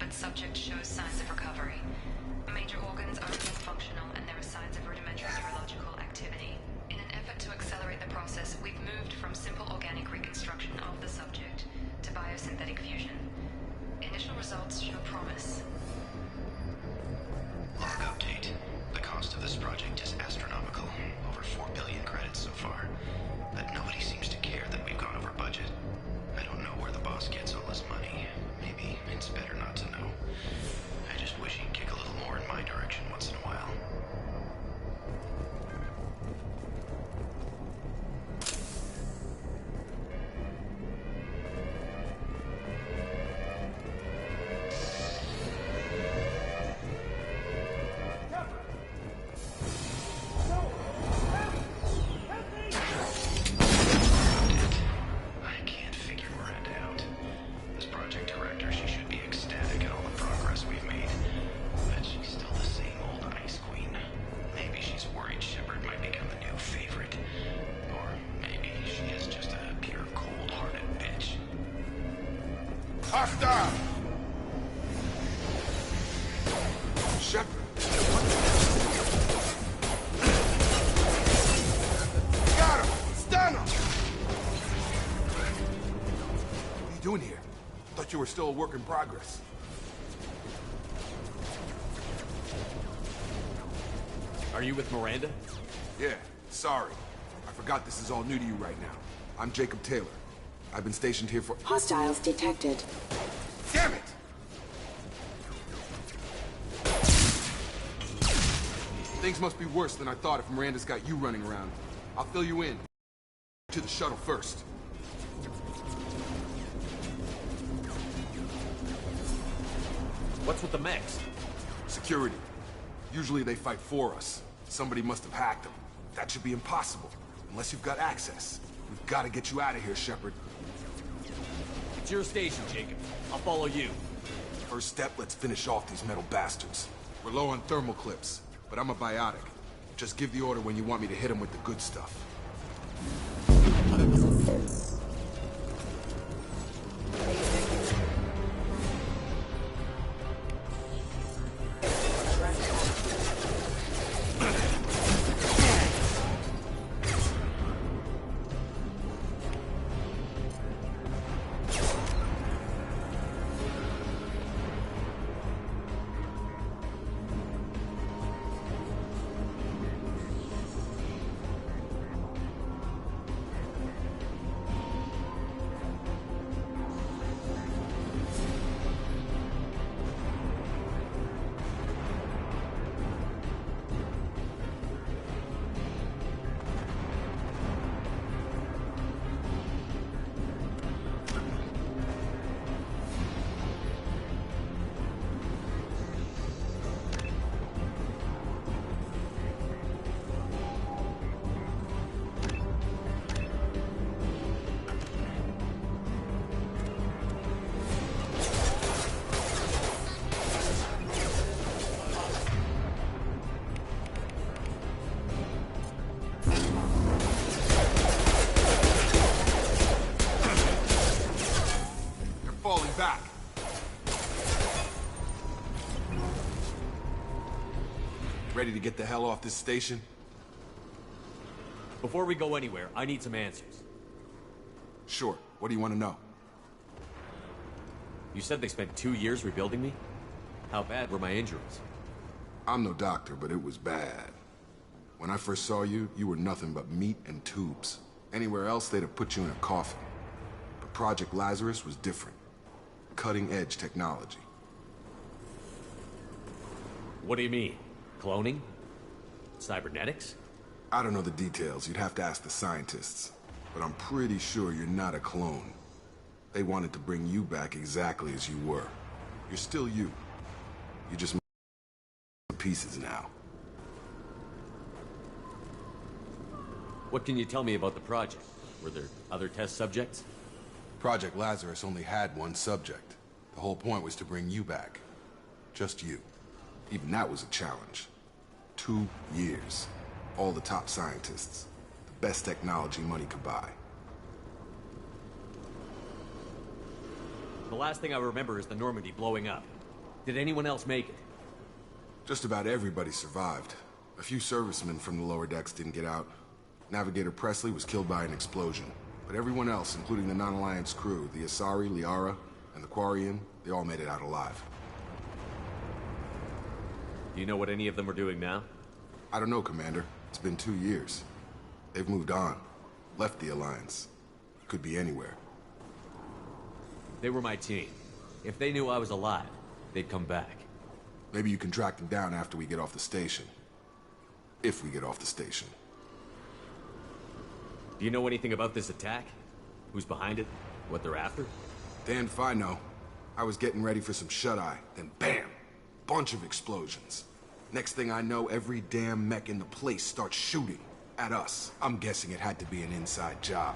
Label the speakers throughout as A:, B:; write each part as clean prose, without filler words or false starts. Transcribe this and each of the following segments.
A: that subject shows signs of recovery. Major organs are still functional, and there are signs of rudimentary neurological activity. In an effort to accelerate the process, we've moved from simple organic reconstruction of the subject to biosynthetic fusion. Initial results show promise.
B: Log update. The cost of this project is astronomical. Over 4 billion credits so far. But nobody seems to care that we've gone over budget. I don't know where the boss gets all his money. Maybe it's better not to know. I just wish he'd kick a little more in my direction once in a while.
C: Hostile! Shepard! Got him! Stun him! What are you doing here? Thought you were still a work in progress.
D: Are you with Miranda?
C: Yeah, sorry. I forgot this is all new to you right now. I'm Jacob Taylor. I've been stationed here for—
E: Hostiles detected.
C: Damn it! Things must be worse than I thought if Miranda's got you running around. I'll fill you in. To the shuttle first.
D: What's with the mechs?
C: Security. Usually they fight for us. Somebody must have hacked them. That should be impossible, unless you've got access. We've got to get you out of here, Shepard.
D: It's your station, Jacob. I'll follow you.
C: First step, let's finish off these metal bastards. We're low on thermal clips, but I'm a biotic. Just give the order when you want me to hit them with the good stuff. Back. Ready to get the hell off this station?
D: Before we go anywhere, I need some answers.
C: Sure. What do you want to know?
D: You said they spent 2 years rebuilding me? How bad were my injuries?
C: I'm no doctor, but it was bad. When I first saw you, you were nothing but meat and tubes. Anywhere else, they'd have put you in a coffin. But Project Lazarus was different. Cutting-edge technology.
D: What do you mean? Cloning? Cybernetics?
C: I don't know the details. You'd have to ask the scientists. But I'm pretty sure you're not a clone. They wanted to bring you back exactly as you were. You're still you. You just pieces now.
D: What can you tell me about the project? Were there other test subjects?
C: Project Lazarus only had one subject. The whole point was to bring you back. Just you. Even that was a challenge. 2 years. All the top scientists. The best technology money could buy.
D: The last thing I remember is the Normandy blowing up. Did anyone else make it?
C: Just about everybody survived. A few servicemen from the lower decks didn't get out. Navigator Presley was killed by an explosion. But everyone else, including the non-Alliance crew, the Asari, Liara, and the Quarian, they all made it out alive.
D: Do you know what any of them are doing now?
C: I don't know, Commander. It's been 2 years. They've moved on. Left the Alliance. Could be anywhere.
D: They were my team. If they knew I was alive, they'd come back.
C: Maybe you can track them down after we get off the station. If we get off the station.
D: Do you know anything about this attack? Who's behind it? What they're after?
C: Damned if I know. I was getting ready for some shut-eye, then BAM! Bunch of explosions. Next thing I know, every damn mech in the place starts shooting at us. I'm guessing it had to be an inside job.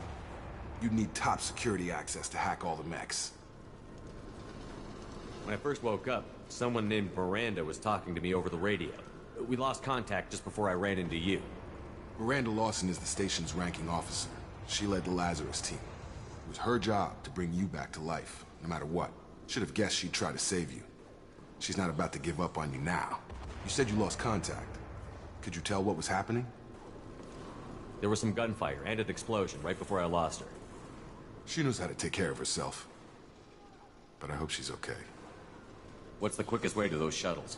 C: You'd need top security access to hack all the mechs.
D: When I first woke up, someone named Miranda was talking to me over the radio. We lost contact just before I ran into you.
C: Miranda Lawson is the station's ranking officer. She led the Lazarus team. It was her job to bring you back to life, no matter what. Should have guessed she'd try to save you. She's not about to give up on you now. You said you lost contact. Could you tell what was happening?
D: There was some gunfire and an explosion right before I lost her.
C: She knows how to take care of herself. But I hope she's okay.
D: What's the quickest way to those shuttles?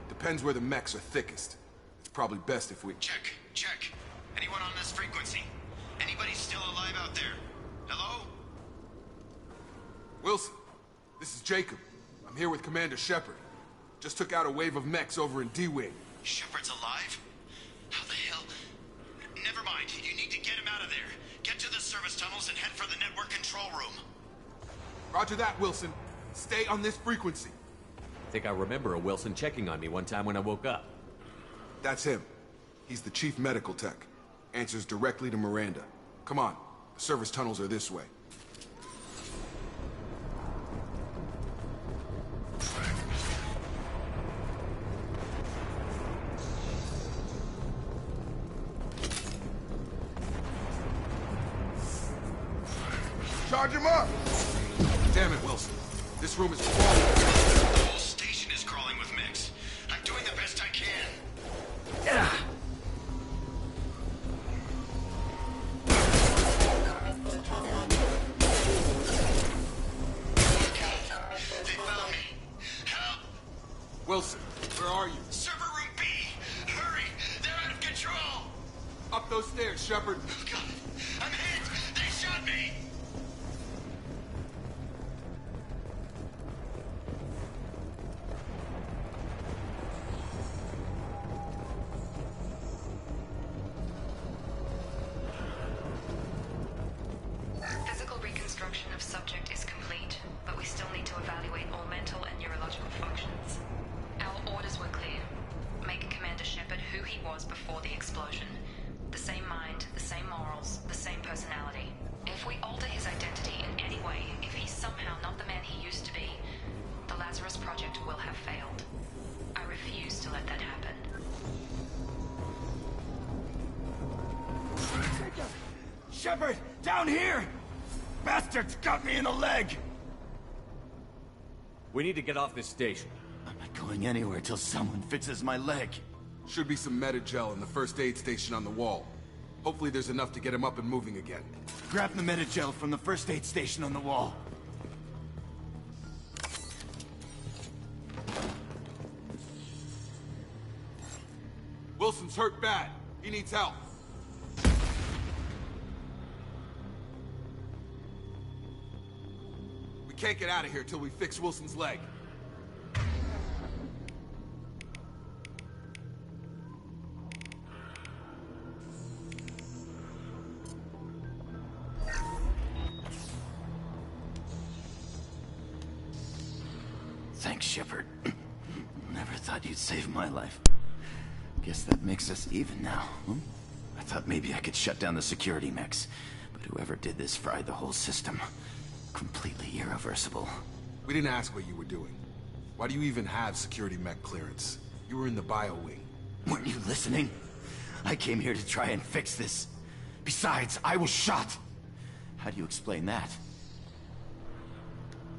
C: Depends where the mechs are thickest. It's probably best if we...
B: Check. Anyone on this frequency? Anybody still alive out there? Hello?
C: Wilson, this is Jacob. I'm here with Commander Shepard. Just took out a wave of mechs over in D-Wing.
B: Shepard's alive? How the hell? Never mind. You need to get him out of there. Get to the service tunnels and head for the network control room.
C: Roger that, Wilson. Stay on this frequency.
D: I think I remember a Wilson checking on me one time when I woke up.
C: That's him. He's the chief medical tech. Answers directly to Miranda. Come on. The service tunnels are this way. Charge him up! Damn it, Wilson. This room is crawling.
B: The whole station is crawling with mechs. I'm doing the best I can. They found me. Help!
C: Wilson, where are you?
B: Server room B! Hurry! They're out of control!
C: Up those stairs, Shepard.
B: God, I'm hit! They shot me!
A: Physical reconstruction of subject is complete, but we still need to evaluate all mental and neurological functions. Our orders were clear. Make Commander Shepard who he was before the explosion. The same mind, the same morals, the same personality. If we alter his identity in any way, if he's somehow not the man he used to be, the Lazarus Project will have failed. I refuse to let that happen.
E: Shepard, down here! Bastards got me in the leg!
D: We need to get off this station.
E: I'm not going anywhere till someone fixes my leg.
C: Should be some Metagel in the first aid station on the wall. Hopefully there's enough to get him up and moving again.
E: Grab the Metagel from the first aid station on the wall.
C: Wilson's hurt bad. He needs help. We can't get out of here till we fix Wilson's leg.
E: Thanks, Shepard. Never thought you'd save my life. Guess that makes us even now, hmm? I thought maybe I could shut down the security mechs, but whoever did this fried the whole system. Completely irreversible.
C: We didn't ask what you were doing. Why do you even have security mech clearance? You were in the bio wing.
E: Weren't you listening? I came here to try and fix this. Besides, I was shot. How do you explain that?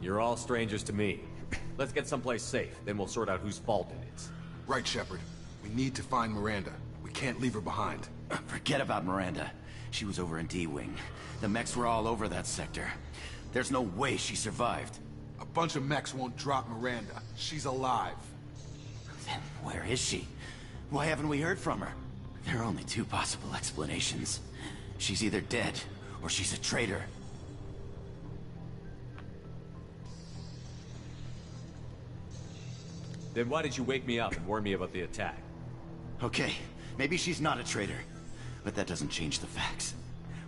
D: You're all strangers to me. Let's get someplace safe, then we'll sort out whose fault it is.
C: Right, Shepard. We need to find Miranda. We can't leave her behind.
E: Forget about Miranda. She was over in D-Wing. The mechs were all over that sector. There's no way she survived.
C: A bunch of mechs won't drop Miranda. She's alive.
E: Then where is she? Why haven't we heard from her? There are only two possible explanations. She's either dead, or she's a traitor.
D: Then why did you wake me up and warn me about the attack?
E: Okay, maybe she's not a traitor. But that doesn't change the facts.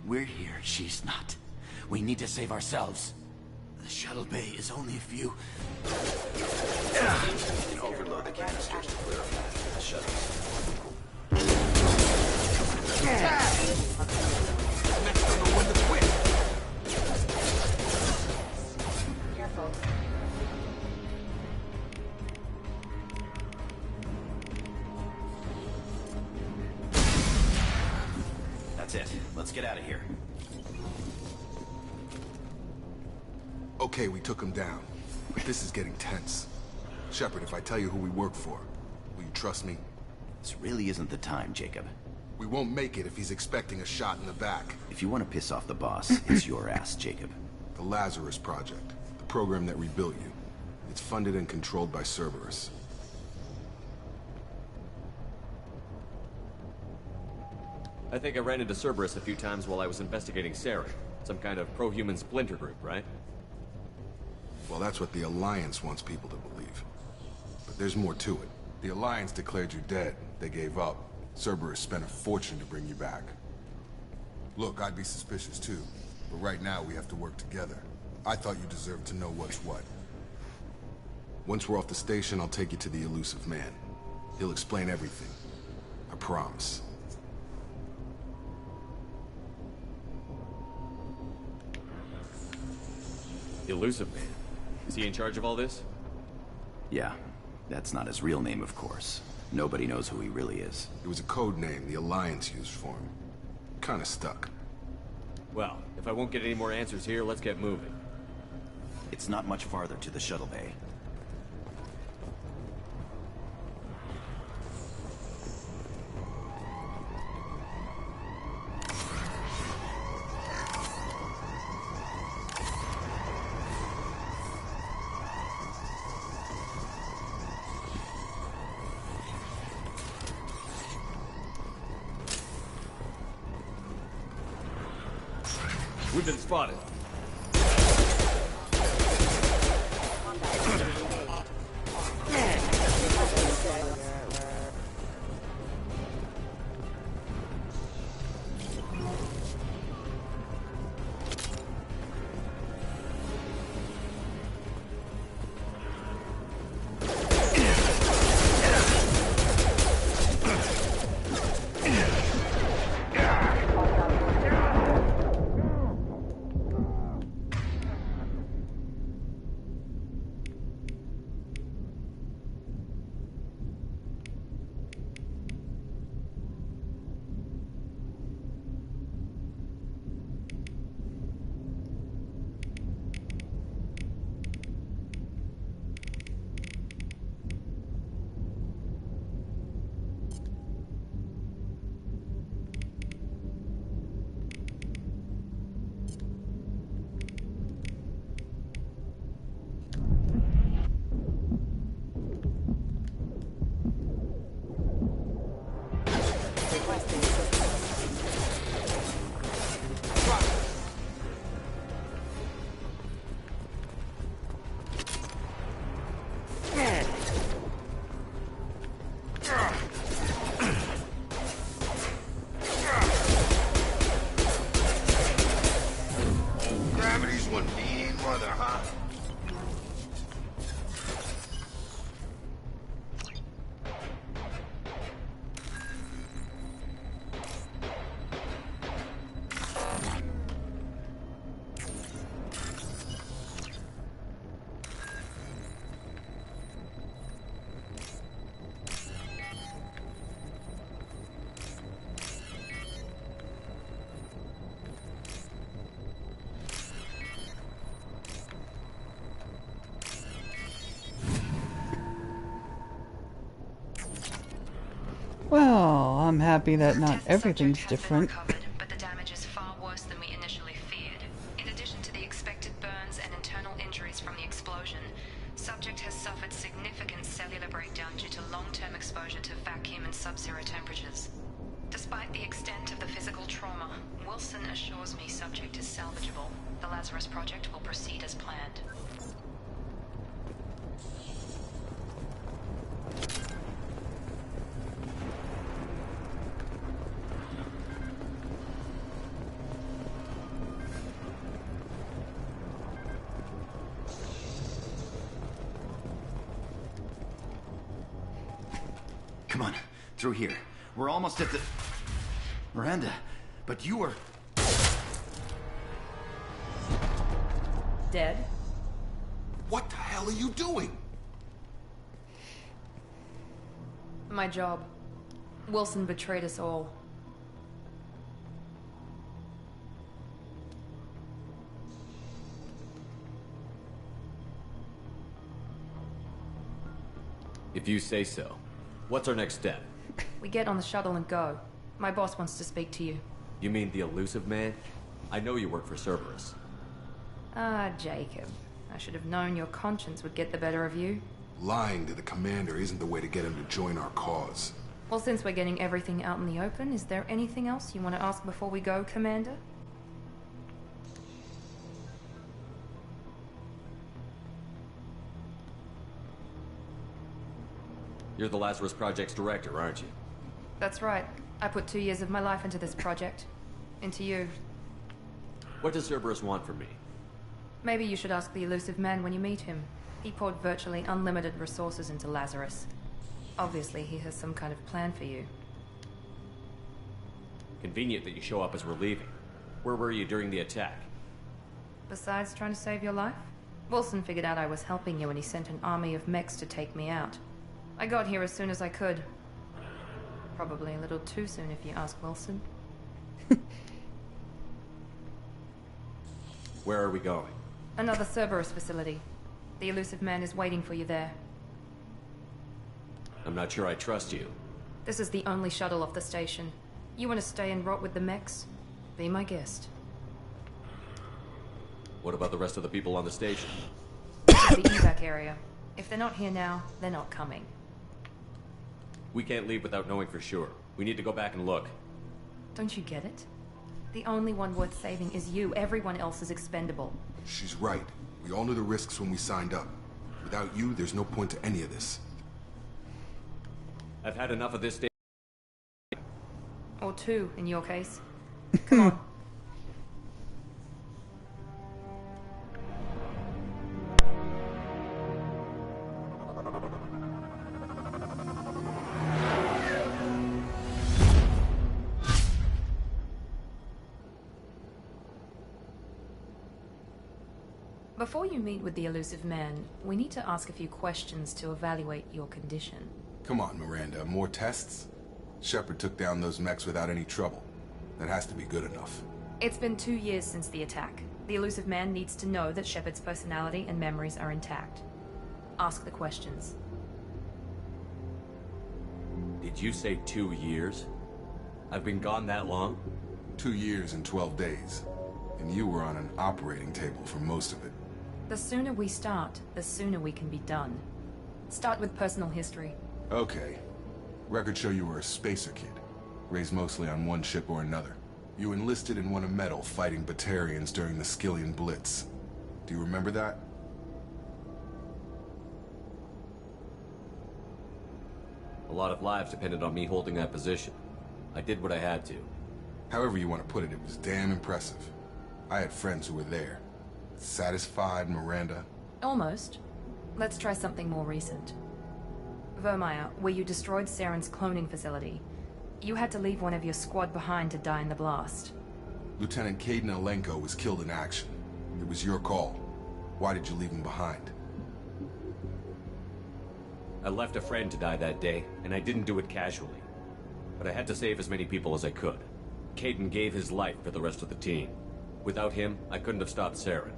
E: We're here, she's not. We need to save ourselves. The shuttle bay is only a few...
B: And overload the canisters to clear a path for the shuttles.
C: Mechs don't know when to quit.
F: Careful.
E: That's it. Let's get out of here.
C: Okay, we took him down. But this is getting tense. Shepard, if I tell you who we work for, will you trust me?
E: This really isn't the time, Jacob.
C: We won't make it if he's expecting a shot in the back.
E: If you want to piss off the boss, it's your ass, Jacob.
C: The Lazarus Project, the program that rebuilt you. It's funded and controlled by Cerberus.
D: I think I ran into Cerberus a few times while I was investigating Sarah. Some kind of pro-human splinter group, right?
C: Well, that's what the Alliance wants people to believe. But there's more to it. The Alliance declared you dead. They gave up. Cerberus spent a fortune to bring you back. Look, I'd be suspicious too. But right now, we have to work together. I thought you deserved to know what's what. Once we're off the station, I'll take you to the elusive man. He'll explain everything. I promise.
D: Elusive Man. Is he in charge of all this?
E: Yeah, that's not his real name, of course. Nobody knows who he really is.
C: It was a code name the Alliance used for him. Kinda stuck.
D: Well, if I won't get any more answers here, let's get moving.
E: It's not much farther to the shuttle bay.
D: We've been spotted.
G: I'm happy that
A: The
G: not
A: test
G: everything's
A: subject has
G: different.
A: been recovered, but the damage is far worse than we initially feared. In addition to the expected burns and internal injuries from the explosion, subject has suffered significant cellular breakdown due to long-term exposure to vacuum and sub-zero temperatures. Despite the extent of the physical trauma, Wilson assures me subject is salvageable. The Lazarus Project will proceed as planned.
E: Come on, through here. We're almost at the... Miranda, but you were...
H: Dead?
C: What the hell are you doing?
H: My job. Wilson betrayed us all.
D: If you say so. What's our next step?
H: We get on the shuttle and go. My boss wants to speak to you.
D: You mean the elusive man? I know you work for Cerberus.
H: Ah, Jacob. I should have known your conscience would get the better of you.
C: Lying to the commander isn't the way to get him to join our cause.
H: Well, since we're getting everything out in the open, is there anything else you want to ask before we go, Commander?
D: You're the Lazarus Project's director, aren't you?
H: That's right. I put 2 years of my life into this project. Into you.
D: What does Cerberus want from me?
H: Maybe you should ask the elusive man when you meet him. He poured virtually unlimited resources into Lazarus. Obviously, he has some kind of plan for you.
D: Convenient that you show up as we're leaving. Where were you during the attack?
H: Besides trying to save your life, Wilson figured out I was helping you and he sent an army of mechs to take me out. I got here as soon as I could. Probably a little too soon if you ask Wilson.
D: Where are we going?
H: Another Cerberus facility. The elusive man is waiting for you there.
D: I'm not sure I trust you.
H: This is the only shuttle off the station. You want to stay and rot with the mechs? Be my guest.
D: What about the rest of the people on the station?
H: This is the evac area. If they're not here now, they're not coming.
D: We can't leave without knowing for sure. We need to go back and look.
H: Don't you get it? The only one worth saving is you. Everyone else is expendable.
C: She's right. We all knew the risks when we signed up. Without you, there's no point to any of this.
D: I've had enough of this day.
H: Or two, in your case. Come on. Before you meet with the elusive man, we need to ask a few questions to evaluate your condition.
C: Come on, Miranda. More tests? Shepard took down those mechs without any trouble. That has to be good enough.
H: It's been 2 years since the attack. The elusive man needs to know that Shepard's personality and memories are intact. Ask the questions.
D: Did you say 2 years? I've been gone that long?
C: 2 years and 12 days. And you were on an operating table for most of it.
H: The sooner we start, the sooner we can be done. Start with personal history.
C: Okay. Records show you were a spacer kid. Raised mostly on one ship or another. You enlisted and won a medal fighting Batarians during the Skillian Blitz. Do you remember that?
D: A lot of lives depended on me holding that position. I did what I had to.
C: However you want to put it, it was damn impressive. I had friends who were there. Satisfied, Miranda?
H: Almost. Let's try something more recent. Vermeer, where you destroyed Saren's cloning facility. You had to leave one of your squad behind to die in the blast.
C: Lieutenant Caden Alenko was killed in action. It was your call. Why did you leave him behind?
D: I left a friend to die that day, and I didn't do it casually. But I had to save as many people as I could. Caden gave his life for the rest of the team. Without him, I couldn't have stopped Saren.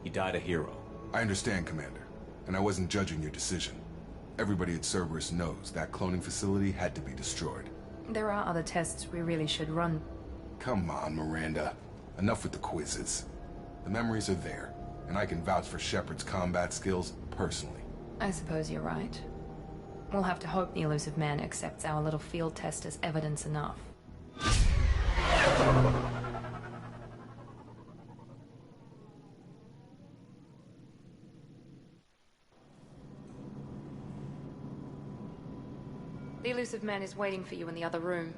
D: He died a hero.
C: I understand, Commander. And I wasn't judging your decision. Everybody at Cerberus knows that cloning facility had to be destroyed.
H: There are other tests we really should run.
C: Come on, Miranda. Enough with the quizzes. The memories are there, and I can vouch for Shepard's combat skills personally.
H: I suppose you're right. We'll have to hope the elusive man accepts our little field test as evidence enough. The elusive man is waiting for you in the other room.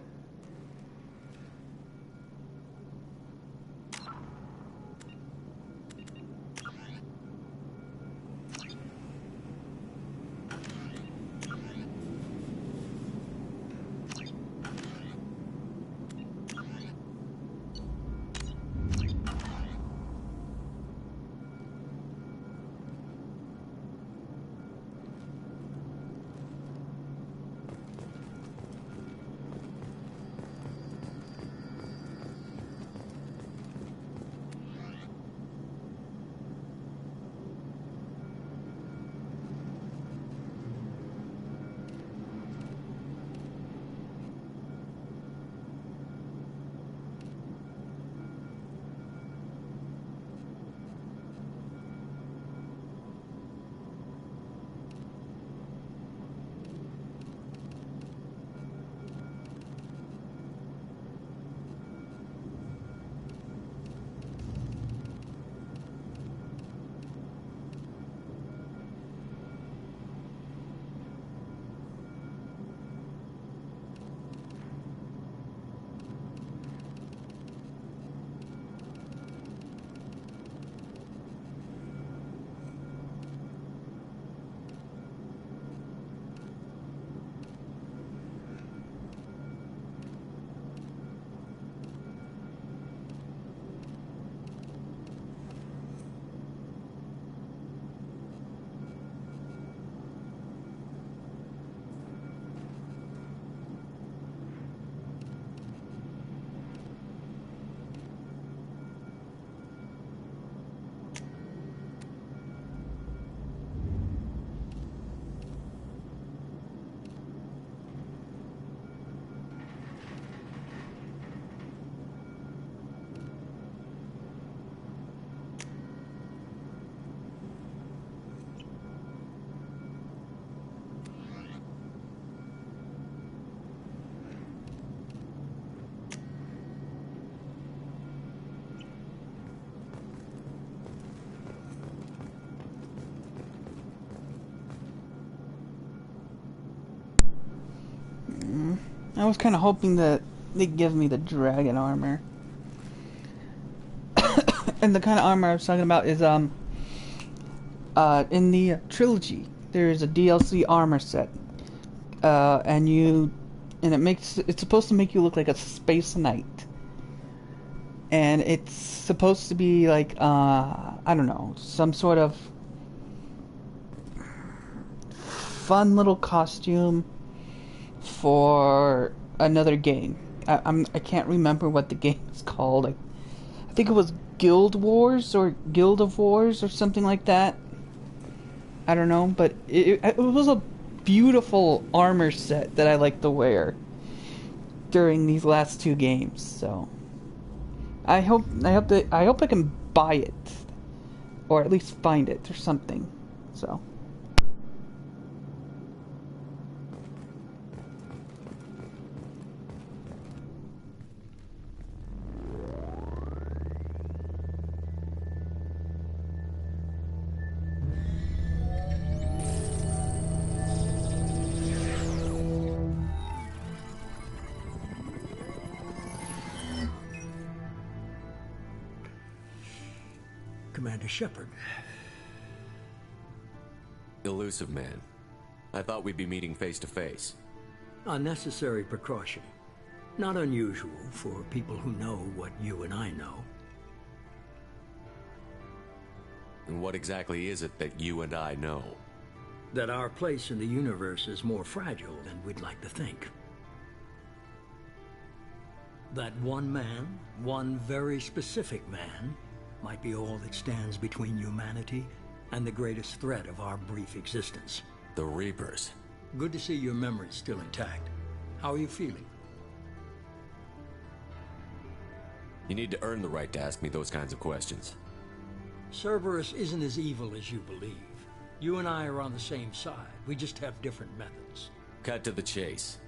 G: I was kind of hoping that they'd give me the dragon armor. And the kind of armor I was talking about is, in the trilogy, there's a DLC armor set. And it's supposed to make you look like a space knight. And it's supposed to be like, I don't know, some sort of fun little costume for another game. I can't remember what the game is called. I think it was Guild Wars or Guild of Wars or something like that. I don't know, but it was a beautiful armor set that I like to wear during these last two games. So I hope I can buy it, or at least find it or something. So.
I: Commander Shepard.
D: Elusive man. I thought we'd be meeting face to face.
I: A necessary precaution. Not unusual for people who know what you and I know.
D: And what exactly is it that you and I know?
I: That our place in the universe is more fragile than we'd like to think. That one man, one very specific man, might be all that stands between humanity and the greatest threat of our brief existence.
D: The Reapers.
I: Good to see your memory's still intact. How are you feeling?
D: You need to earn the right to ask me those kinds of questions.
I: Cerberus isn't as evil as you believe. You and I are on the same side. We just have different methods.
D: Cut to the chase.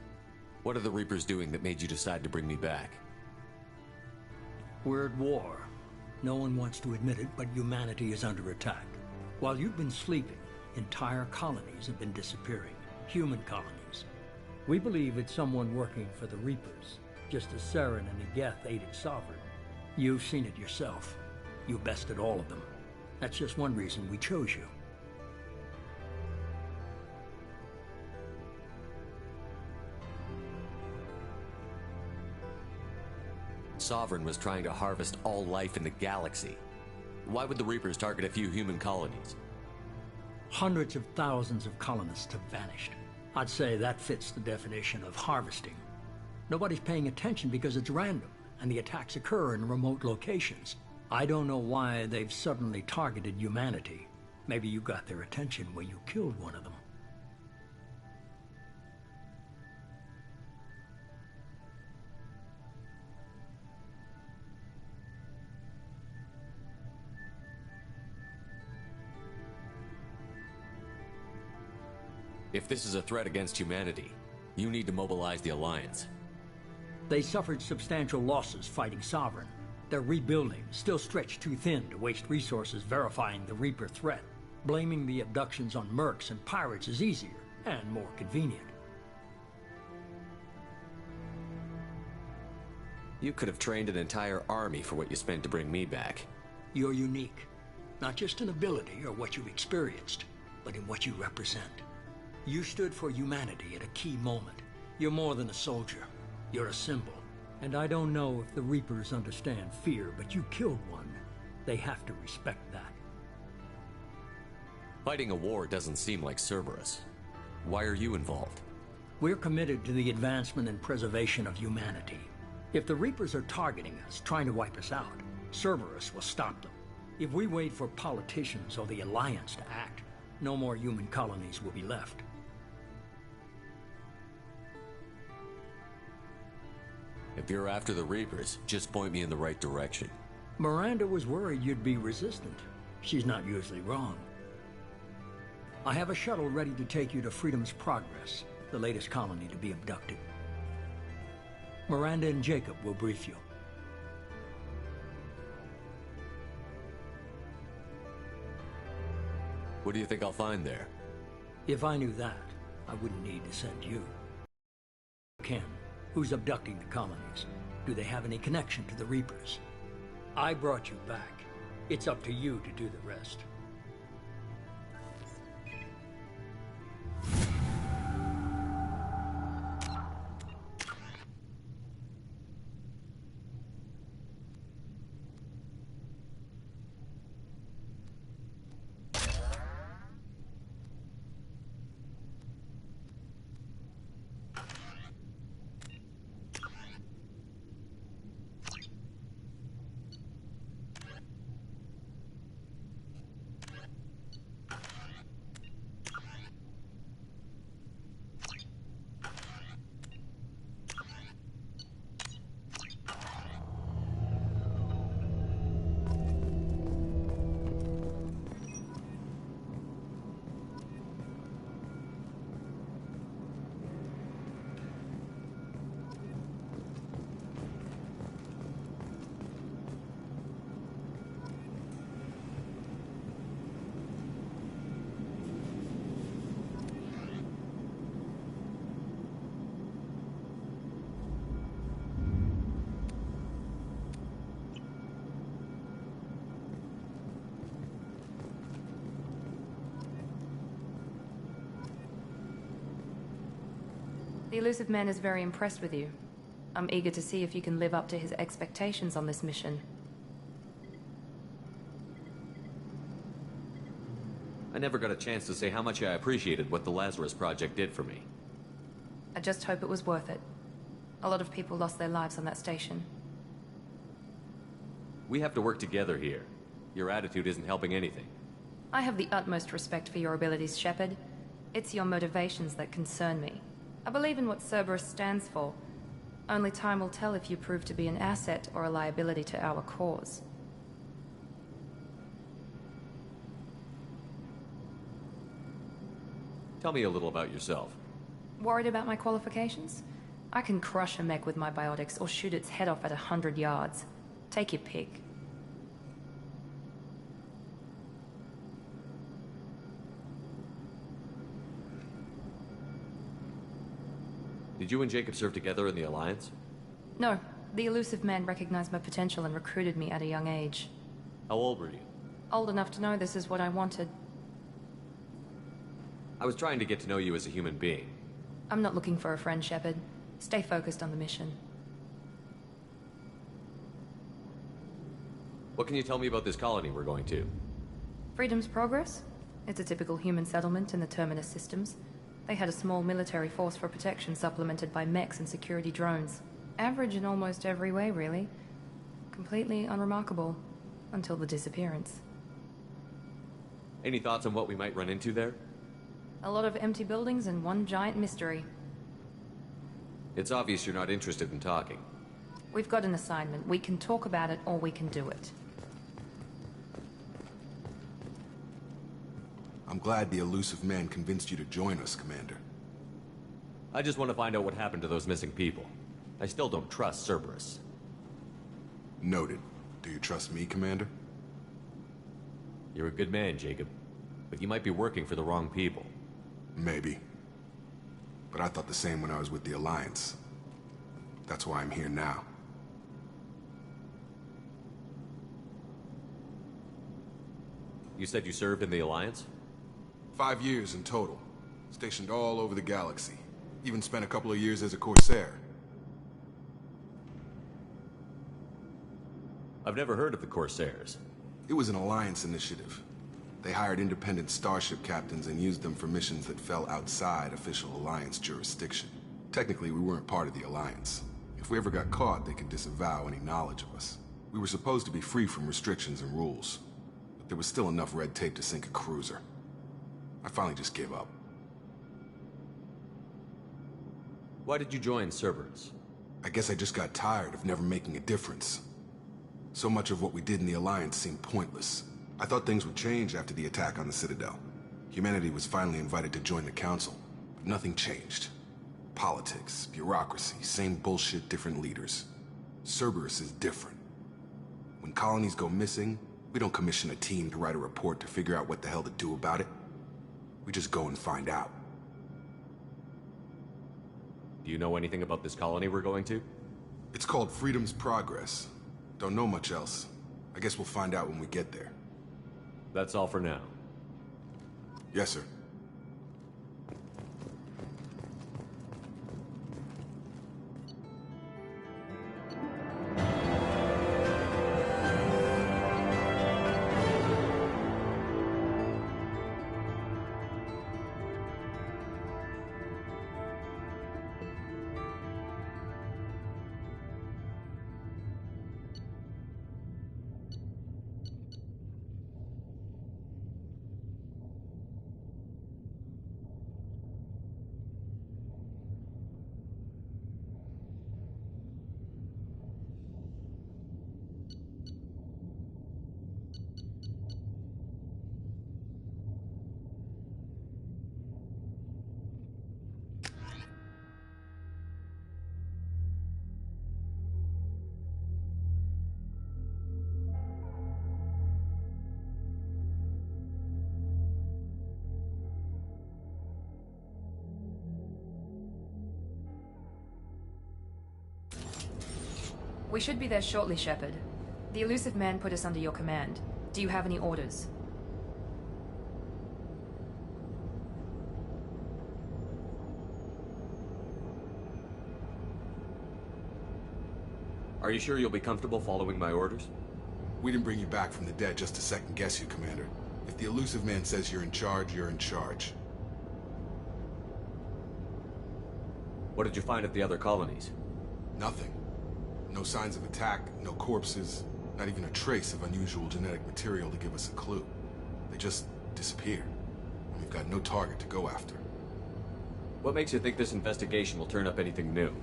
D: What are the Reapers doing that made you decide to bring me back?
I: We're at war. No one wants to admit it, but humanity is under attack. While you've been sleeping, entire colonies have been disappearing. Human colonies. We believe it's someone working for the Reapers, just as Saren and Negeth aided Sovereign. You've seen it yourself. You bested all of them. That's just one reason we chose you.
D: Sovereign was trying to harvest all life in the galaxy. Why would the Reapers target a few human colonies?
I: Hundreds of thousands of colonists have vanished. I'd say that fits the definition of harvesting. Nobody's paying attention because it's random, and the attacks occur in remote locations. I don't know why they've suddenly targeted humanity. Maybe you got their attention when you killed one of them.
D: If this is a threat against humanity, you need to mobilize the Alliance.
I: They suffered substantial losses fighting Sovereign. They're rebuilding, still stretched too thin to waste resources verifying the Reaper threat. Blaming the abductions on mercs and pirates is easier and more convenient.
D: You could have trained an entire army for what you spent to bring me back.
I: You're unique. Not just in ability or what you've experienced, but in what you represent. You stood for humanity at a key moment. You're more than a soldier. You're a symbol. And I don't know if the Reapers understand fear, but you killed one. They have to respect that.
D: Fighting a war doesn't seem like Cerberus. Why are you involved?
I: We're committed to the advancement and preservation of humanity. If the Reapers are targeting us, trying to wipe us out, Cerberus will stop them. If we wait for politicians or the Alliance to act, no more human colonies will be left.
D: If you're after the Reapers, just point me in the right direction.
I: Miranda was worried you'd be resistant. She's not usually wrong. I have a shuttle ready to take you to Freedom's Progress, the latest colony to be abducted. Miranda and Jacob will brief you.
D: What do you think I'll find there?
I: If I knew that, I wouldn't need to send you. Ken, who's abducting the colonies? Do they have any connection to the Reapers? I brought you back. It's up to you to do the rest.
H: The elusive man is very impressed with you. I'm eager to see if you can live up to his expectations on this mission.
D: I never got a chance to say how much I appreciated what the Lazarus Project did for me.
H: I just hope it was worth it. A lot of people lost their lives on that station.
D: We have to work together here. Your attitude isn't helping anything.
H: I have the utmost respect for your abilities, Shepard. It's your motivations that concern me. I believe in what Cerberus stands for. Only time will tell if you prove to be an asset or a liability to our cause.
D: Tell me a little about yourself.
H: Worried about my qualifications? I can crush a mech with my biotics or shoot its head off at 100 yards. Take your pick.
D: Did you and Jacob serve together in the Alliance?
H: No, the elusive man recognized my potential and recruited me at a young age.
D: How old were you?
H: Old enough to know this is what I wanted.
D: I was trying to get to know you as a human being.
H: I'm not looking for a friend, Shepard. Stay focused on the mission.
D: What can you tell me about this colony we're going to?
H: Freedom's Progress? It's a typical human settlement in the Terminus systems. They had a small military force for protection supplemented by mechs and security drones. Average in almost every way, really. Completely unremarkable. Until the disappearance.
D: Any thoughts on what we might run into there?
H: A lot of empty buildings and one giant mystery.
D: It's obvious you're not interested in talking.
H: We've got an assignment. We can talk about it or we can do it.
C: I'm glad the elusive man convinced you to join us, Commander.
D: I just want to find out what happened to those missing people. I still don't trust Cerberus.
C: Noted. Do you trust me, Commander?
D: You're a good man, Jacob. But you might be working for the wrong people.
C: Maybe. But I thought the same when I was with the Alliance. That's why I'm here now.
D: You said you served in the Alliance?
C: 5 years in total. Stationed all over the galaxy. Even spent a couple of years as a Corsair.
D: I've never heard of the Corsairs.
C: It was an Alliance initiative. They hired independent starship captains and used them for missions that fell outside official Alliance jurisdiction. Technically, we weren't part of the Alliance. If we ever got caught, they could disavow any knowledge of us. We were supposed to be free from restrictions and rules. But there was still enough red tape to sink a cruiser. I finally just gave up.
D: Why did you join Cerberus?
C: I guess I just got tired of never making a difference. So much of what we did in the Alliance seemed pointless. I thought things would change after the attack on the Citadel. Humanity was finally invited to join the Council, but nothing changed. Politics, bureaucracy, same bullshit, different leaders. Cerberus is different. When colonies go missing, we don't commission a team to write a report to figure out what the hell to do about it. We just go and find out.
D: Do you know anything about this colony we're going to?
C: It's called Freedom's Progress. Don't know much else. I guess we'll find out when we get there.
D: That's all for now.
C: Yes, sir.
H: We should be there shortly, Shepard. The elusive man put us under your command. Do you have any orders?
D: Are you sure you'll be comfortable following my orders?
C: We didn't bring you back from the dead just to second guess you, Commander. If the elusive man says you're in charge, you're in charge.
D: What did you find at the other colonies?
C: Nothing. No signs of attack, no corpses, not even a trace of unusual genetic material to give us a clue. They just disappeared. And we've got no target to go after.
D: What makes you think this investigation will turn up anything new?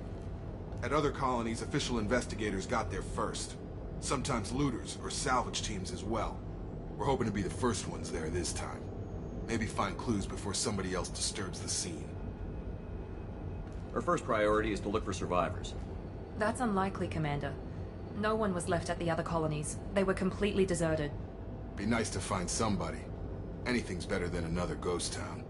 C: At other colonies, official investigators got there first. Sometimes looters or salvage teams as well. We're hoping to be the first ones there this time. Maybe find clues before somebody else disturbs the scene.
D: Our first priority is to look for survivors.
H: That's unlikely, Commander. No one was left at the other colonies. They were completely deserted.
C: Be nice to find somebody. Anything's better than another ghost town.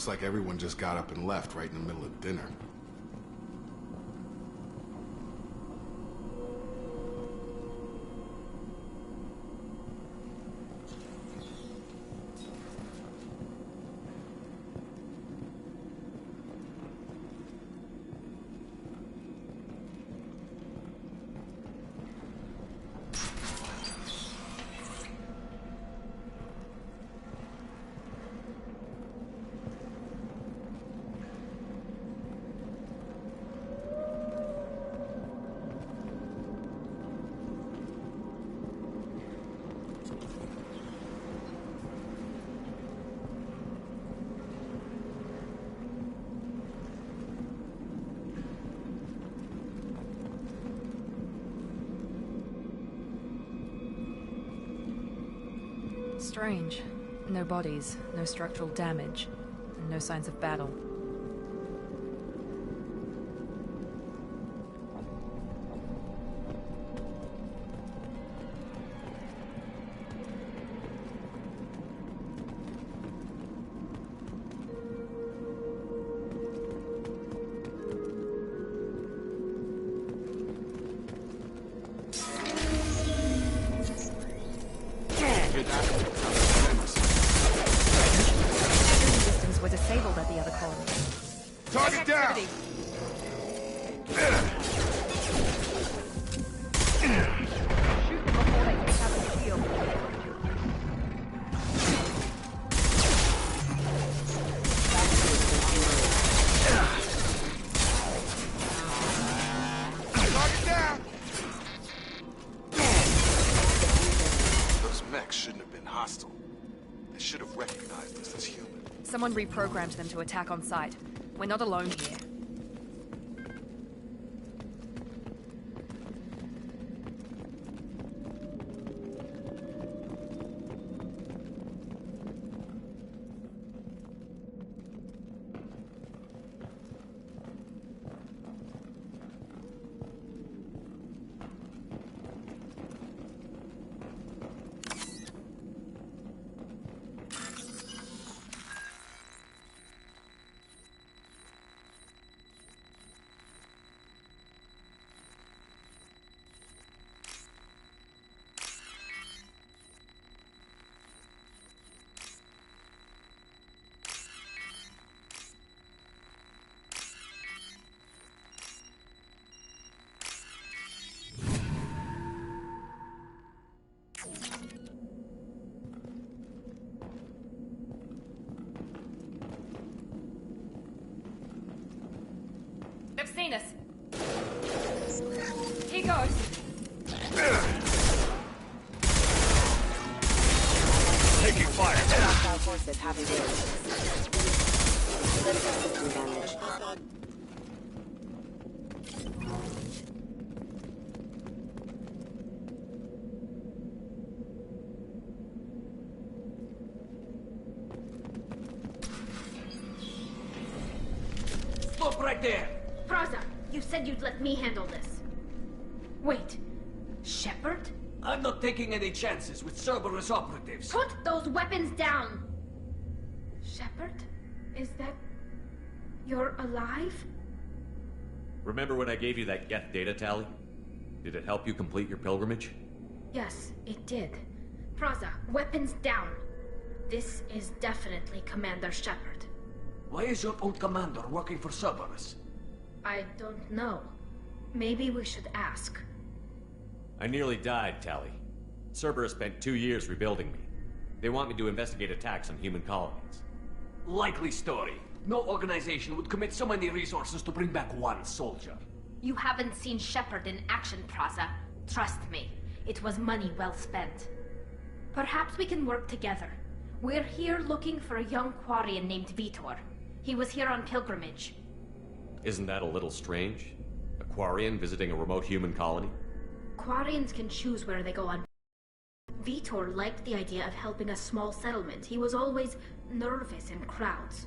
C: Looks like everyone just got up and left right in the middle of dinner.
H: Strange. No bodies, no structural damage, and no signs of battle.
C: Target down!
H: Shoot them before they can have a shield.
C: Target down! Those mechs shouldn't have been hostile. They should have recognized us as human.
H: Someone reprogrammed them to attack on sight. We're not alone here. They've seen us. He goes.
J: Taking fire.
F: Hostile forces have engaged. Critical system damage.
J: Stop right there.
K: Praza, you said you'd let me handle this. Wait, Shepard?
J: I'm not taking any chances with Cerberus operatives.
K: Put those weapons down! Shepard? Is that... you're alive?
D: Remember when I gave you that Geth data tally? Did it help you complete your pilgrimage?
K: Yes, it did. Praza, weapons down. This is definitely Commander Shepard.
J: Why is your old commander working for Cerberus?
K: I don't know. Maybe we should ask.
D: I nearly died, Tally. Cerberus spent 2 years rebuilding me. They want me to investigate attacks on human colonies.
J: Likely story. No organization would commit so many resources to bring back one soldier.
K: You haven't seen Shepard in action, Praza. Trust me, it was money well spent. Perhaps we can work together. We're here looking for a young Quarian named Vitor. He was here on pilgrimage.
D: Isn't that a little strange? A Quarian visiting a remote human colony?
K: Quarians can choose where they go on. Vitor liked the idea of helping a small settlement. He was always nervous in crowds.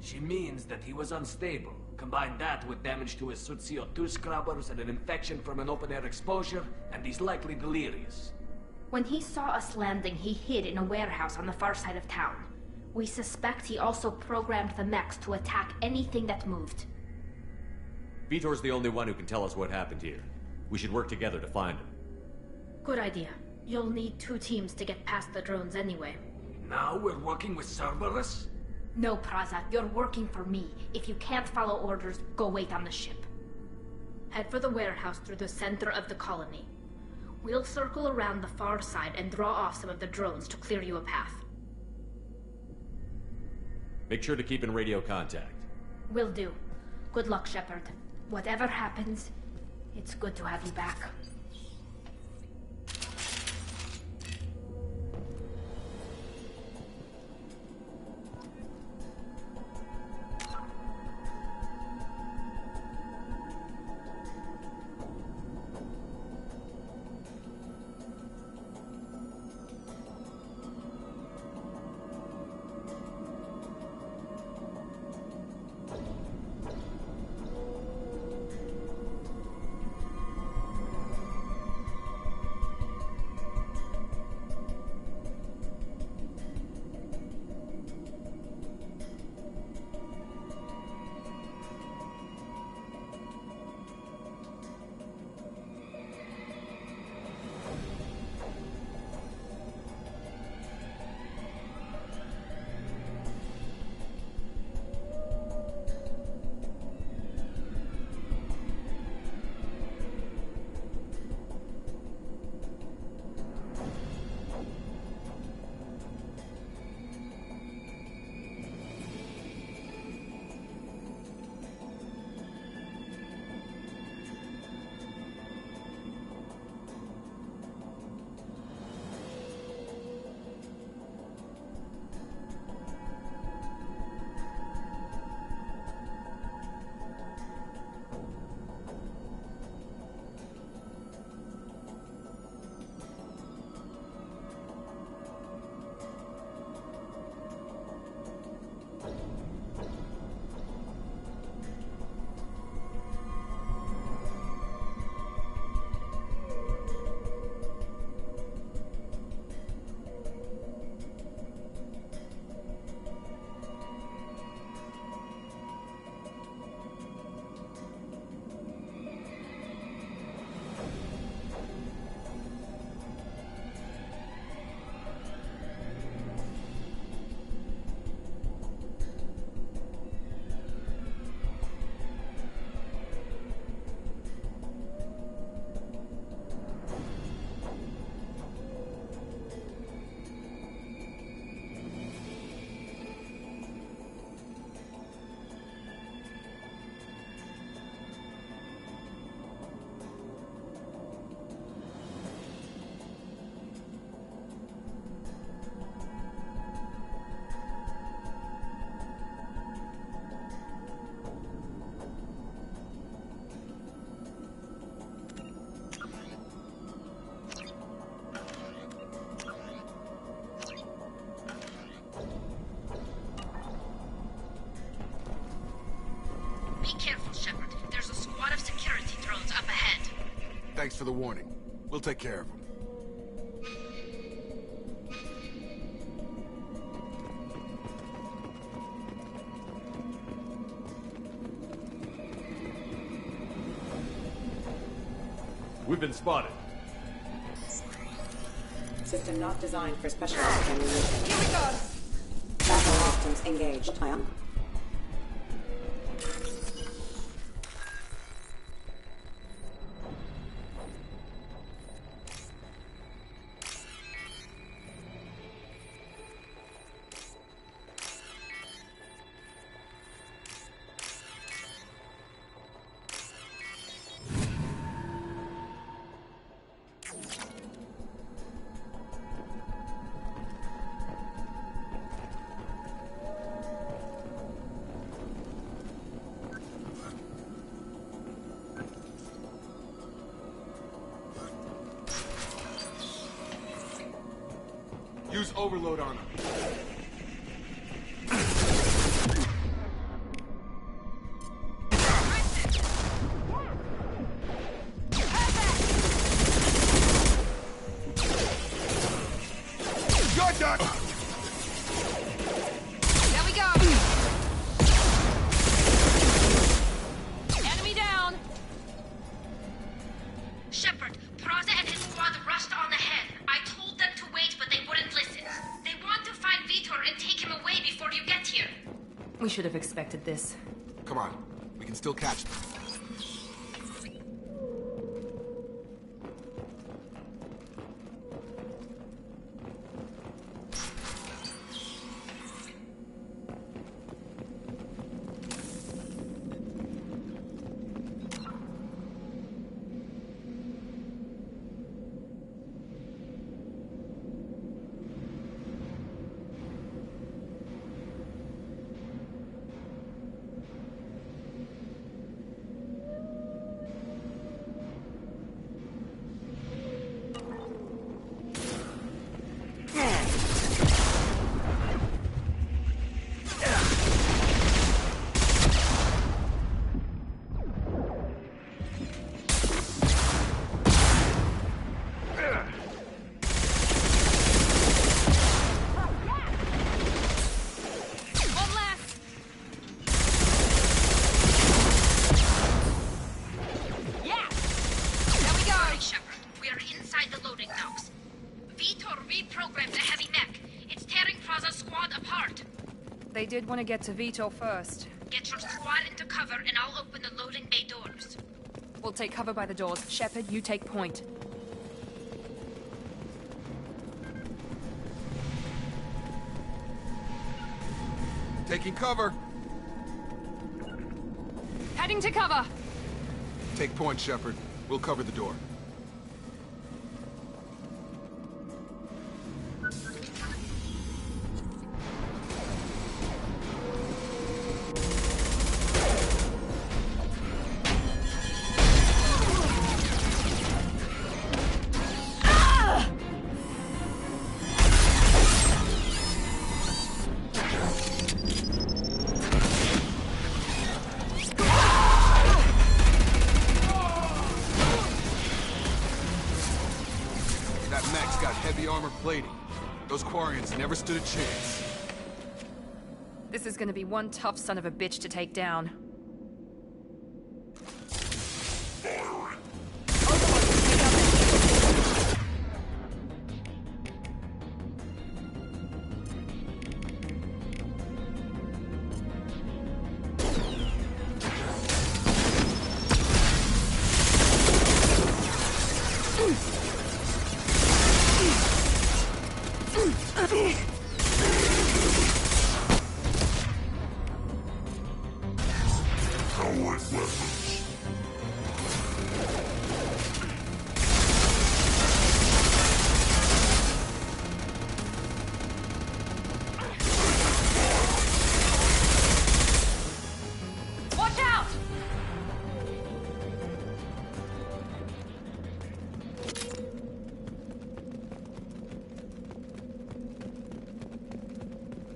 J: She means that he was unstable. Combine that with damage to his suit CO2 scrubbers and an infection from an open-air exposure, and he's likely delirious.
K: When he saw us landing, he hid in a warehouse on the far side of town. We suspect he also programmed the mechs to attack anything that moved.
D: Vitor's the only one who can tell us what happened here. We should work together to find him.
K: Good idea. You'll need 2 teams to get past the drones anyway.
J: Now we're working with Cerberus?
K: No, Praza, you're working for me. If you can't follow orders, go wait on the ship. Head for the warehouse through the center of the colony. We'll circle around the far side and draw off some of the drones to clear you a path.
D: Make sure to keep in radio contact.
K: Will do. Good luck, Shepard. Whatever happens, it's good to have you back.
C: Thanks for the warning. We'll take care of them.
D: We've been spotted.
F: System not designed for specialized ammunition. Here we go! Battle systems engaged.
C: Use overload on him. You're done!
H: should have expected this.
C: Come on, we can still catch them.
H: They did want to get to Vitor first.
K: Get your squad into cover and I'll open the loading bay doors.
H: We'll take cover by the doors. Shepard, you take point.
C: Taking cover.
H: Heading to cover.
C: Take point, Shepard. We'll cover the door. Those Quarians never stood a chance.
H: This is gonna be one tough son of a bitch to take down.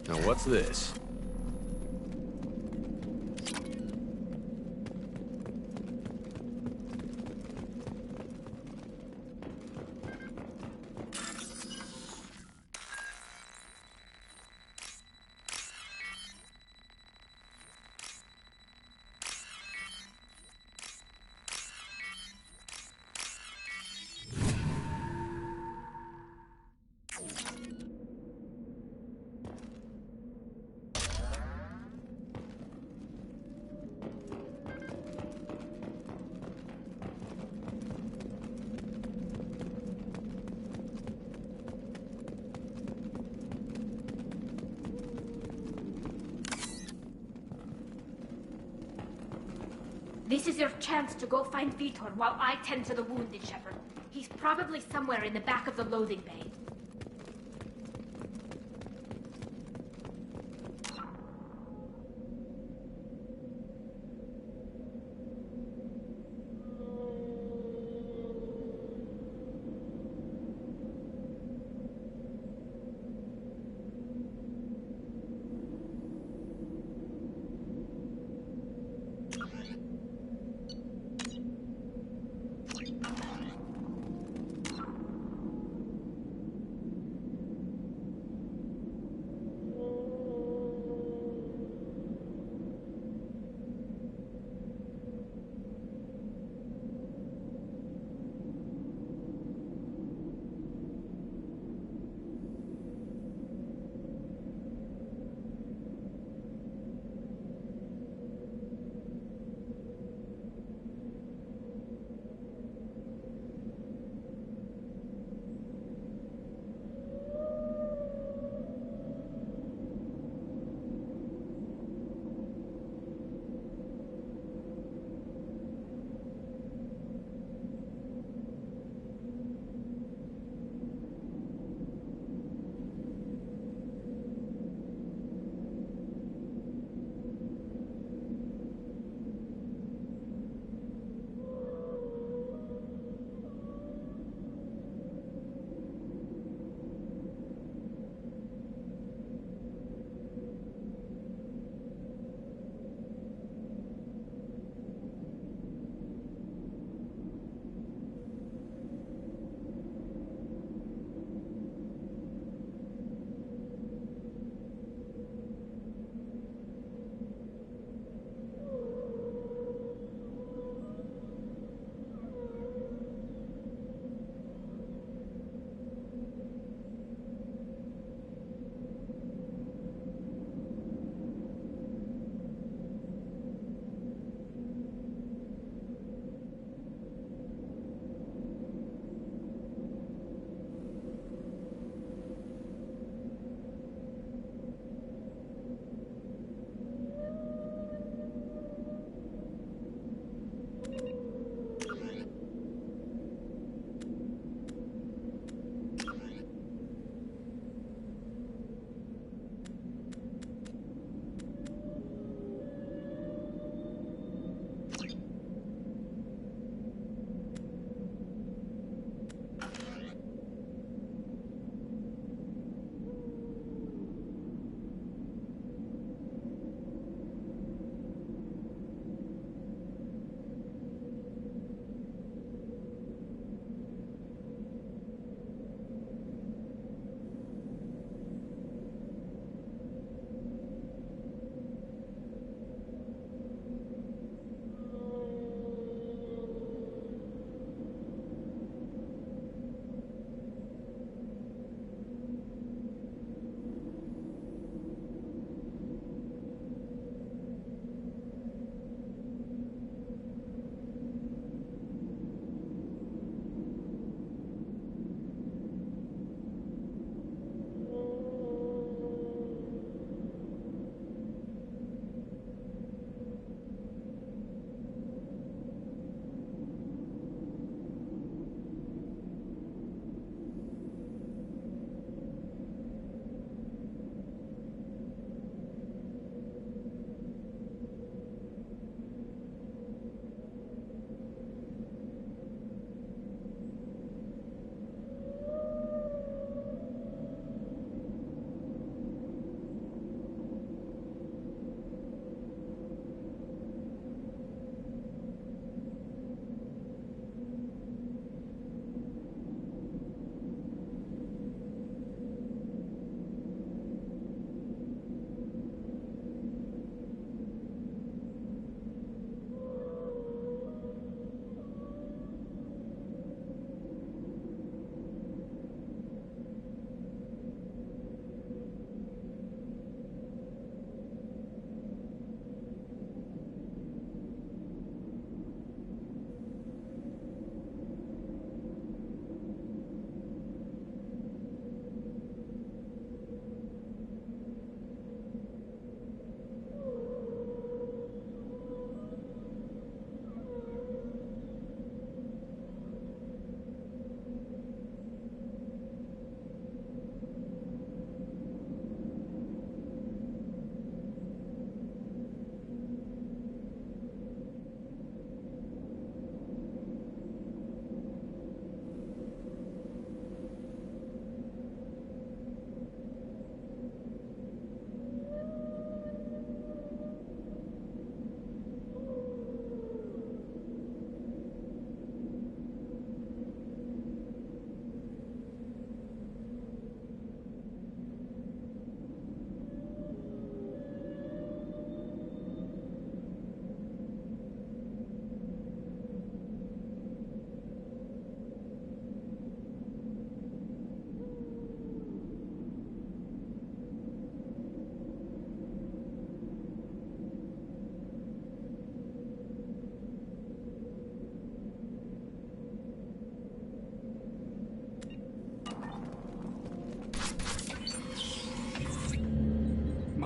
D: Now what's this?
K: This is your chance to go find Vitor while I tend to the wounded, Shepard. He's probably somewhere in the back of the loading bay.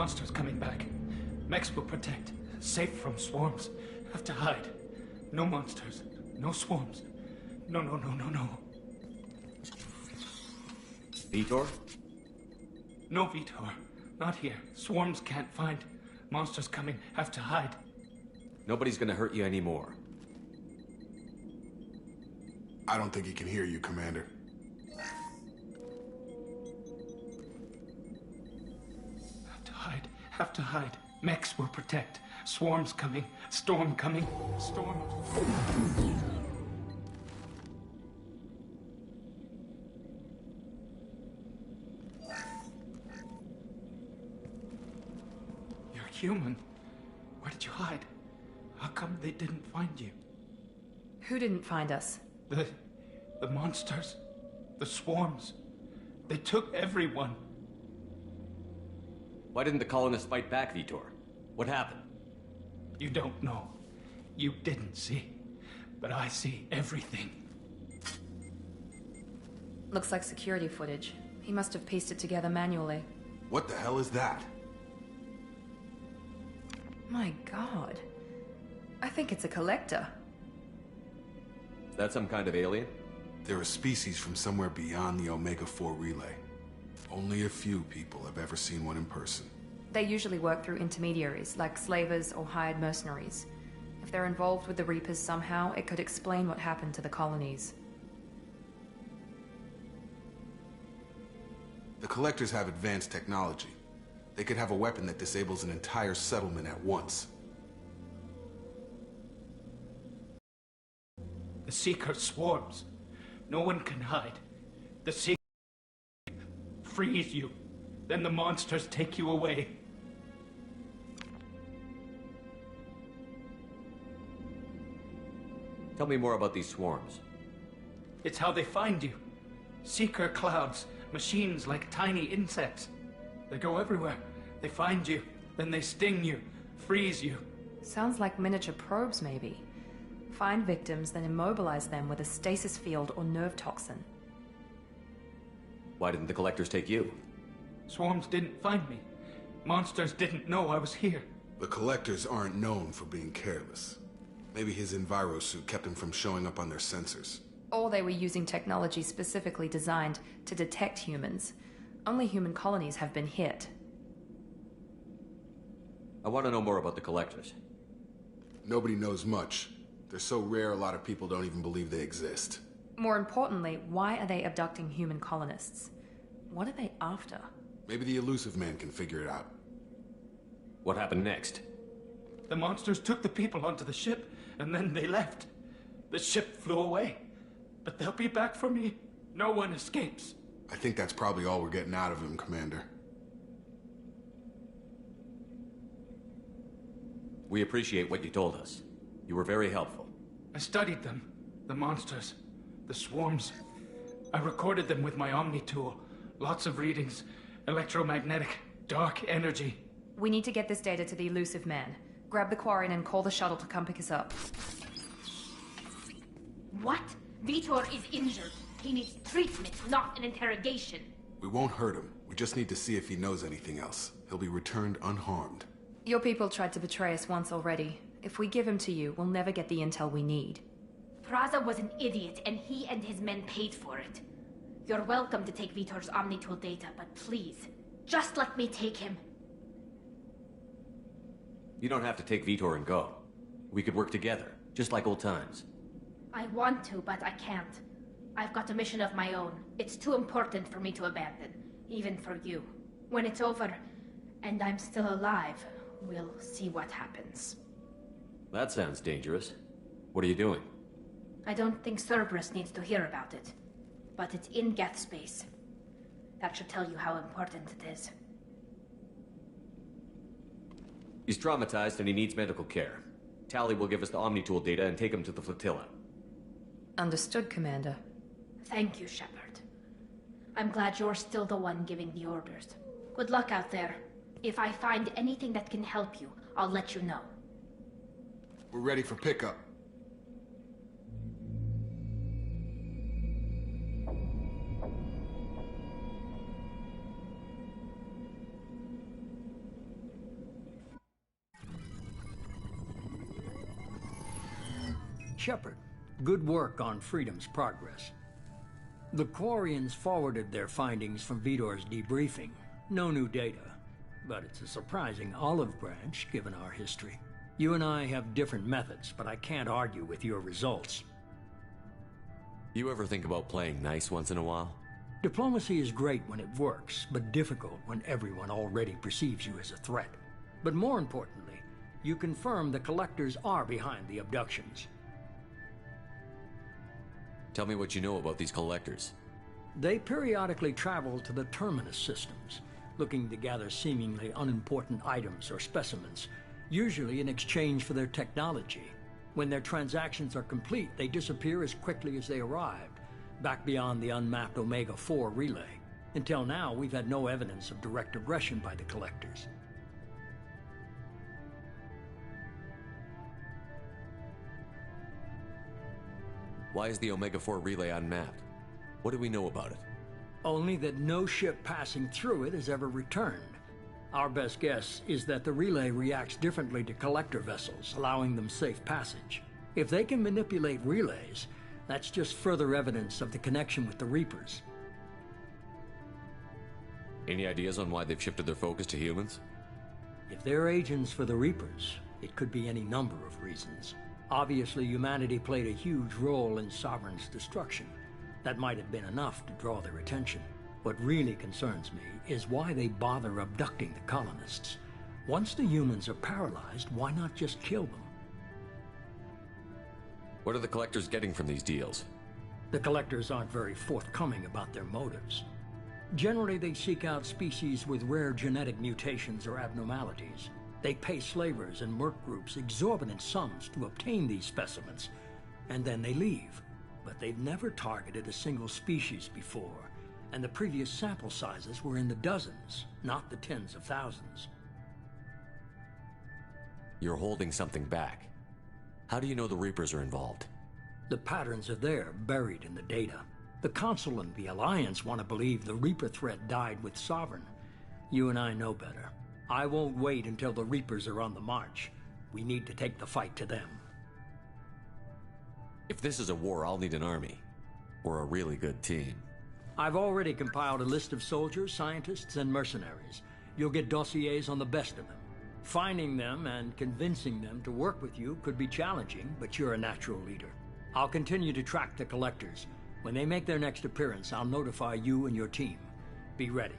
L: Monsters coming back. Mechs will protect. Safe from swarms. Have to hide. No monsters. No swarms. No.
D: Vitor?
L: No, Vitor. Not here. Swarms can't find. Monsters coming. Have to hide.
D: Nobody's gonna hurt you anymore.
C: I don't think he can hear you, Commander.
L: Have to hide. Mechs will protect. Swarms coming. Storm coming. Storm. You're human. Where did you hide? How come they didn't find you?
H: Who didn't find us?
L: The monsters. The swarms. They took everyone.
D: Why didn't the colonists fight back, Vitor? What happened?
L: You don't know. You didn't see. But I see everything.
H: Looks like security footage. He must have pieced it together manually.
C: What the hell is that?
H: My god. I think it's a collector.
D: Is that some kind of alien?
C: They're a species from somewhere beyond the Omega-4 relay. Only a few people have ever seen one in person.
H: They usually work through intermediaries, like slavers or hired mercenaries. If they're involved with the Reapers somehow, it could explain what happened to the colonies.
C: The Collectors have advanced technology. They could have a weapon that disables an entire settlement at once.
L: The Seeker swarms. No one can hide. The Seeker freeze you. Then the monsters take you away.
D: Tell me more about these swarms.
L: It's how they find you. Seeker clouds. Machines like tiny insects. They go everywhere. They find you. Then they sting you. Freeze you.
H: Sounds like miniature probes, maybe. Find victims, then immobilize them with a stasis field or nerve toxin.
D: Why didn't the Collectors take you?
L: Swarms didn't find me. Monsters didn't know I was here.
C: The Collectors aren't known for being careless. Maybe his envirosuit kept him from showing up on their sensors.
H: Or they were using technology specifically designed to detect humans. Only human colonies have been hit.
D: I want to know more about the Collectors.
C: Nobody knows much. They're so rare a lot of people don't even believe they exist.
H: More importantly, why are they abducting human colonists? What are they after?
C: Maybe the Elusive Man can figure it out.
D: What happened next?
L: The monsters took the people onto the ship, and then they left. The ship flew away. But they'll be back for me. No one escapes.
C: I think that's probably all we're getting out of him, Commander.
D: We appreciate what you told us. You were very helpful.
L: I studied them. The monsters. The swarms. I recorded them with my Omni tool. Lots of readings. Electromagnetic. Dark energy.
H: We need to get this data to the Elusive Man. Grab the Quarian and call the shuttle to come pick us up.
K: What? Vitor is injured. He needs treatment, not an interrogation.
C: We won't hurt him. We just need to see if he knows anything else. He'll be returned unharmed.
H: Your people tried to betray us once already. If we give him to you, we'll never get the intel we need.
K: Praza was an idiot, and he and his men paid for it. You're welcome to take Vitor's Omnitool data, but please, just let me take him.
D: You don't have to take Vitor and go. We could work together, just like old times.
K: I want to, but I can't. I've got a mission of my own. It's too important for me to abandon, even for you. When it's over, and I'm still alive, we'll see what happens.
D: That sounds dangerous. What are you doing?
K: I don't think Cerberus needs to hear about it. But it's in Geth space. That should tell you how important it is.
D: He's traumatized and he needs medical care. Tally will give us the Omnitool data and take him to the flotilla.
H: Understood, Commander.
K: Thank you, Shepard. I'm glad you're still the one giving the orders. Good luck out there. If I find anything that can help you, I'll let you know.
C: We're ready for pickup.
I: Shepard, good work on Freedom's progress. The Quarians forwarded their findings from Vitor's debriefing. No new data, but it's a surprising olive branch given our history. You and I have different methods, but I can't argue with your results.
D: You ever think about playing nice once in a while?
I: Diplomacy is great when it works, but difficult when everyone already perceives you as a threat. But more importantly, you confirm the Collectors are behind the abductions.
D: Tell me what you know about these Collectors.
I: They periodically travel to the Terminus systems, looking to gather seemingly unimportant items or specimens, usually in exchange for their technology. When their transactions are complete, they disappear as quickly as they arrived, back beyond the unmapped Omega-4 relay. Until now, we've had no evidence of direct aggression by the Collectors.
D: Why is the Omega-4 relay unmapped? What do we know about it?
I: Only that no ship passing through it has ever returned. Our best guess is that the relay reacts differently to Collector vessels, allowing them safe passage. If they can manipulate relays, that's just further evidence of the connection with the Reapers.
D: Any ideas on why they've shifted their focus to humans?
I: If they're agents for the Reapers, it could be any number of reasons. Obviously, humanity played a huge role in Sovereign's destruction. That might have been enough to draw their attention. What really concerns me is why they bother abducting the colonists. Once the humans are paralyzed, why not just kill them?
D: What are the Collectors getting from these deals?
I: The Collectors aren't very forthcoming about their motives. Generally, they seek out species with rare genetic mutations or abnormalities. They pay slavers and merc groups exorbitant sums to obtain these specimens, and then they leave. But they've never targeted a single species before, and the previous sample sizes were in the dozens, not the tens of thousands.
D: You're holding something back. How do you know the Reapers are involved?
I: The patterns are there, buried in the data. The Council and the Alliance want to believe the Reaper threat died with Sovereign. You and I know better. I won't wait until the Reapers are on the march. We need to take the fight to them.
D: If this is a war, I'll need an army. Or a really good team.
I: I've already compiled a list of soldiers, scientists, and mercenaries. You'll get dossiers on the best of them. Finding them and convincing them to work with you could be challenging, but you're a natural leader. I'll continue to track the Collectors. When they make their next appearance, I'll notify you and your team. Be ready.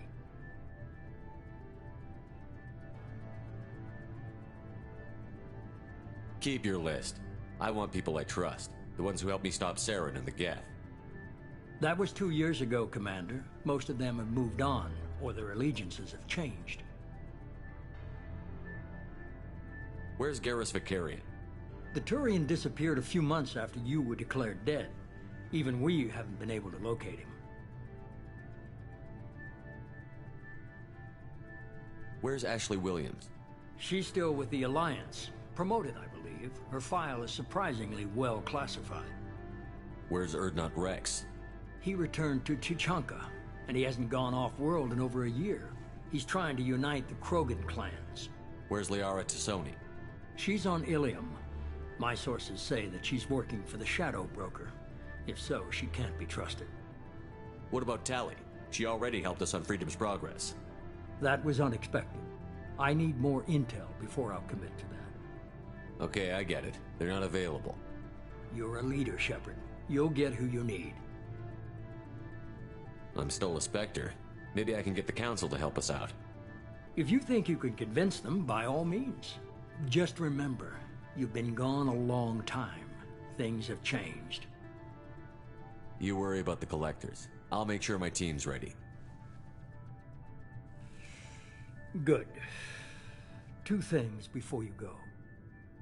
D: Keep your list. I want people I trust. The ones who helped me stop Saren and the Geth.
I: That was 2 years ago, Commander. Most of them have moved on, or their allegiances have changed.
D: Where's Garrus Vicarian?
I: The Turian disappeared a few months after you were declared dead. Even we haven't been able to locate him.
D: Where's Ashley Williams?
I: She's still with the Alliance. Promoted, I believe. Her file is surprisingly well classified.
D: Where's Urdnot Rex?
I: He returned to Chichanka, and he hasn't gone off-world in over a year. He's trying to unite the Krogan clans.
D: Where's Liara Tassoni?
I: She's on Ilium. My sources say that she's working for the Shadow Broker. If so, she can't be trusted.
D: What about Tali? She already helped us on Freedom's Progress.
I: That was unexpected. I need more intel before I'll commit to that.
D: Okay, I get it. They're not available.
I: You're a leader, Shepard. You'll get who you need.
D: I'm still a Spectre. Maybe I can get the Council to help us out.
I: If you think you can convince them, by all means. Just remember, you've been gone a long time. Things have changed.
D: You worry about the Collectors. I'll make sure my team's ready.
I: Good. 2 things before you go.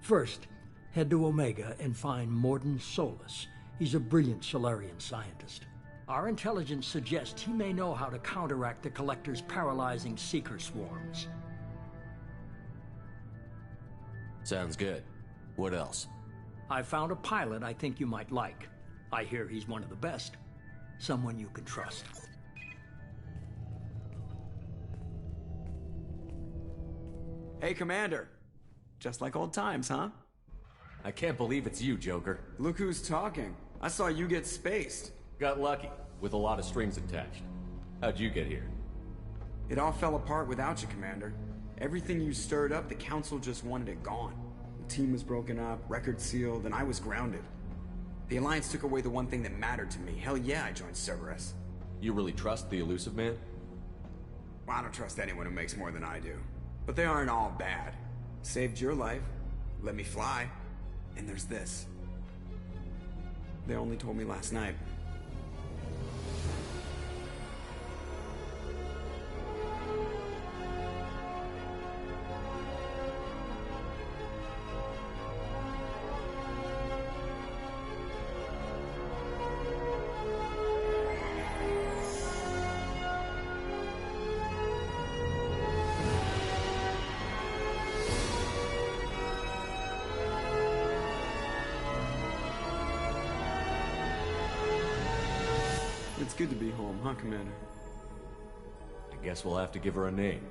I: First, head to Omega and find Mordin Solus. He's a brilliant Solarian scientist. Our intelligence suggests he may know how to counteract the Collector's paralyzing Seeker swarms.
D: Sounds good. What else?
I: I found a pilot I think you might like. I hear he's one of the best. Someone you can trust.
M: Hey, Commander. Just like old times, huh?
D: I can't believe it's you, Joker.
M: Look who's talking. I saw you get spaced.
D: Got lucky, with a lot of strings attached. How'd you get here?
M: It all fell apart without you, Commander. Everything you stirred up, the Council just wanted it gone. The team was broken up, record sealed, and I was grounded. The Alliance took away the one thing that mattered to me. Hell yeah, I joined Cerberus.
D: You really trust the Elusive Man?
M: Well, I don't trust anyone who makes more than I do. But they aren't all bad. Saved your life, let me fly, and there's this. They only told me last night. It's good to be home, huh, Commander?
D: I guess we'll have to give her a name.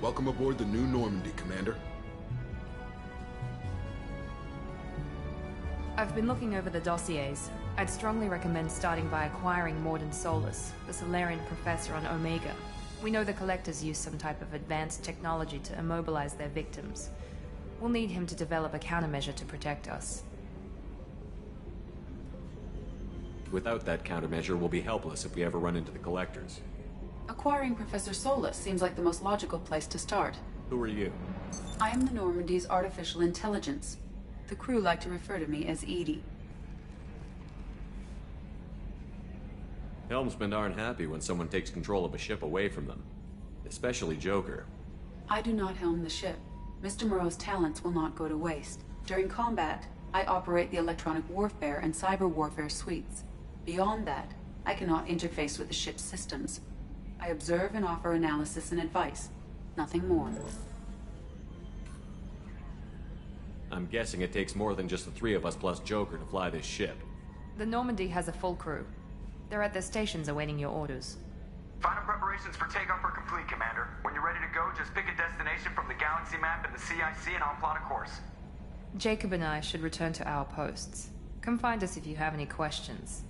C: Welcome aboard the New Normandy, Commander.
H: I've been looking over the dossiers. I'd strongly recommend starting by acquiring Morden Solus, the Solarian professor on Omega. We know the Collectors use some type of advanced technology to immobilize their victims. We'll need him to develop a countermeasure to protect us.
D: Without that countermeasure, we'll be helpless if we ever run into the Collectors.
N: Acquiring Professor Solus seems like the most logical place to start.
D: Who are you?
N: I am the Normandy's artificial intelligence. The crew like to refer to me as Edie.
D: Helmsmen aren't happy when someone takes control of a ship away from them. Especially Joker.
N: I do not helm the ship. Mr. Moreau's talents will not go to waste. During combat, I operate the electronic warfare and cyber warfare suites. Beyond that, I cannot interface with the ship's systems. I observe and offer analysis and advice. Nothing more.
D: I'm guessing it takes more than just the three of us plus Joker to fly this ship.
H: The Normandy has a full crew. They're at their stations awaiting your orders.
O: Final preparations for takeoff are complete, Commander. When you're ready to go, just pick a destination from the galaxy map and the CIC and I'll plot a course.
H: Jacob and I should return to our posts. Come find us if you have any questions.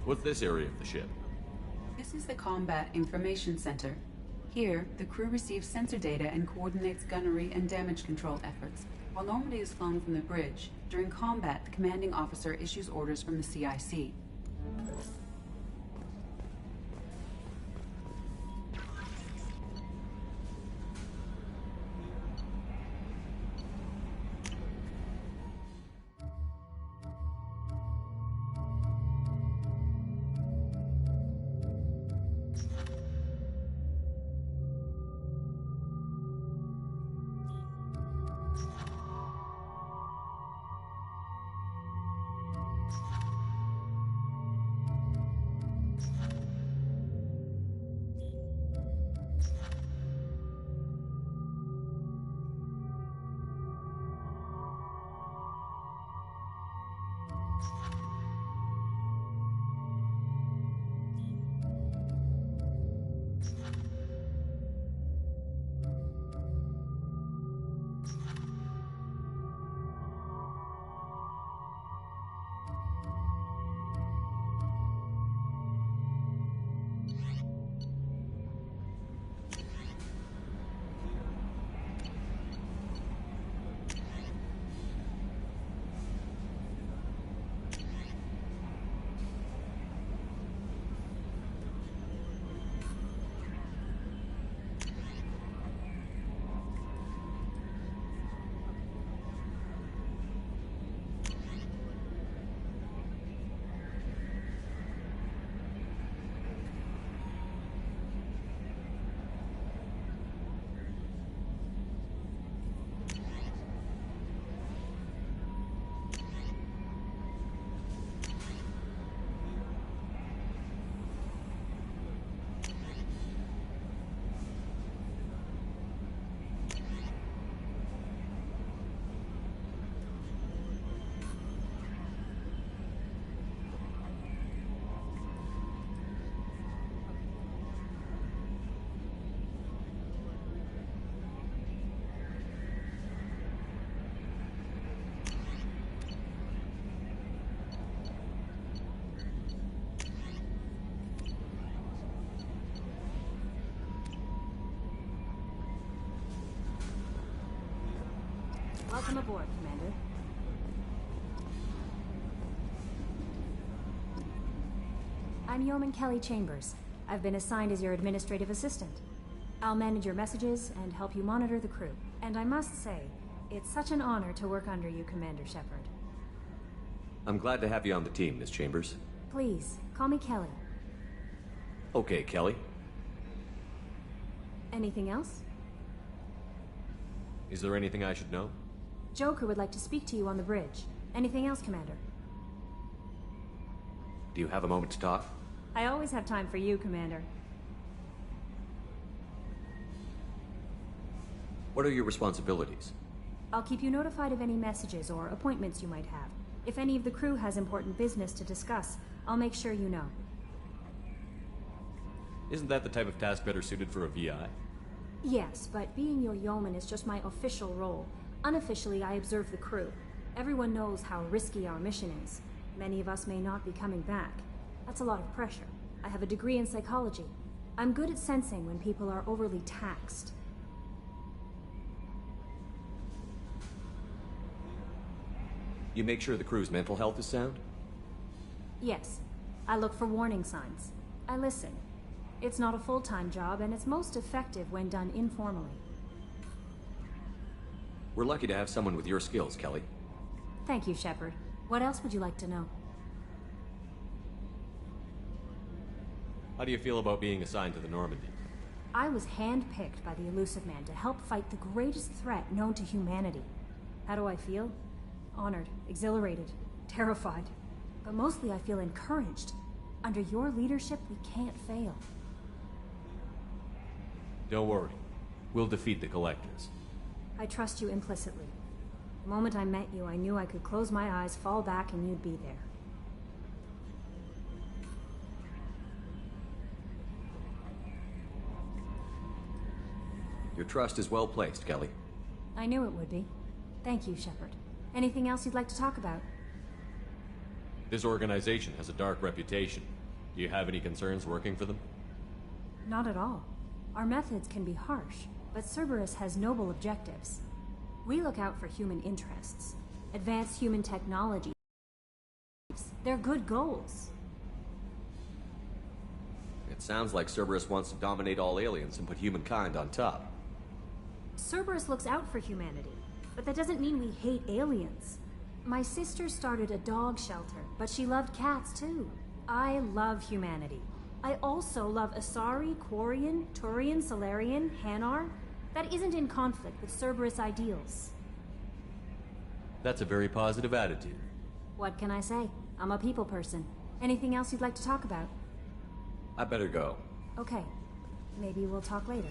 D: What's this area of the ship?
N: This is the Combat Information Center. Here, the crew receives sensor data and coordinates gunnery and damage control efforts. While Normandy is flown from the bridge, during combat, the commanding officer issues orders from the CIC.
P: Welcome aboard, Commander. I'm Yeoman Kelly Chambers. I've been assigned as your administrative assistant. I'll manage your messages and help you monitor the crew. And I must say, it's such an honor to work under you, Commander Shepard.
D: I'm glad to have you on the team, Miss Chambers.
P: Please, call me Kelly.
D: Okay, Kelly.
P: Anything else?
D: Is there anything I should know?
P: Joker would like to speak to you on the bridge. Anything else, Commander?
D: Do you have a moment to talk?
P: I always have time for you, Commander.
D: What are your responsibilities?
P: I'll keep you notified of any messages or appointments you might have. If any of the crew has important business to discuss, I'll make sure you know.
D: Isn't that the type of task better suited for a VI?
P: Yes, but being your yeoman is just my official role. Unofficially, I observe the crew. Everyone knows how risky our mission is. Many of us may not be coming back. That's a lot of pressure. I have a degree in psychology. I'm good at sensing when people are overly taxed.
D: You make sure the crew's mental health is sound?
P: Yes. I look for warning signs. I listen. It's not a full-time job, and it's most effective when done informally.
D: We're lucky to have someone with your skills, Kelly.
P: Thank you, Shepard. What else would you like to know?
D: How do you feel about being assigned to the Normandy?
P: I was handpicked by the Elusive Man to help fight the greatest threat known to humanity. How do I feel? Honored, exhilarated, terrified. But mostly I feel encouraged. Under your leadership, we can't fail.
D: Don't worry. We'll defeat the Collectors.
P: I trust you implicitly. The moment I met you, I knew I could close my eyes, fall back, and you'd be there.
D: Your trust is well placed, Kelly.
P: I knew it would be. Thank you, Shepard. Anything else you'd like to talk about?
D: This organization has a dark reputation. Do you have any concerns working for them?
P: Not at all. Our methods can be harsh, but Cerberus has noble objectives. We look out for human interests, advance human technology. They're good goals.
D: It sounds like Cerberus wants to dominate all aliens and put humankind on top.
P: Cerberus looks out for humanity, but that doesn't mean we hate aliens. My sister started a dog shelter, but she loved cats too. I love humanity. I also love Asari, Quarian, Turian, Solarian, Hanar. That isn't in conflict with Cerberus ideals.
D: That's a very positive attitude.
P: What can I say? I'm a people person. Anything else you'd like to talk about?
D: I better go.
P: Okay. Maybe we'll talk later.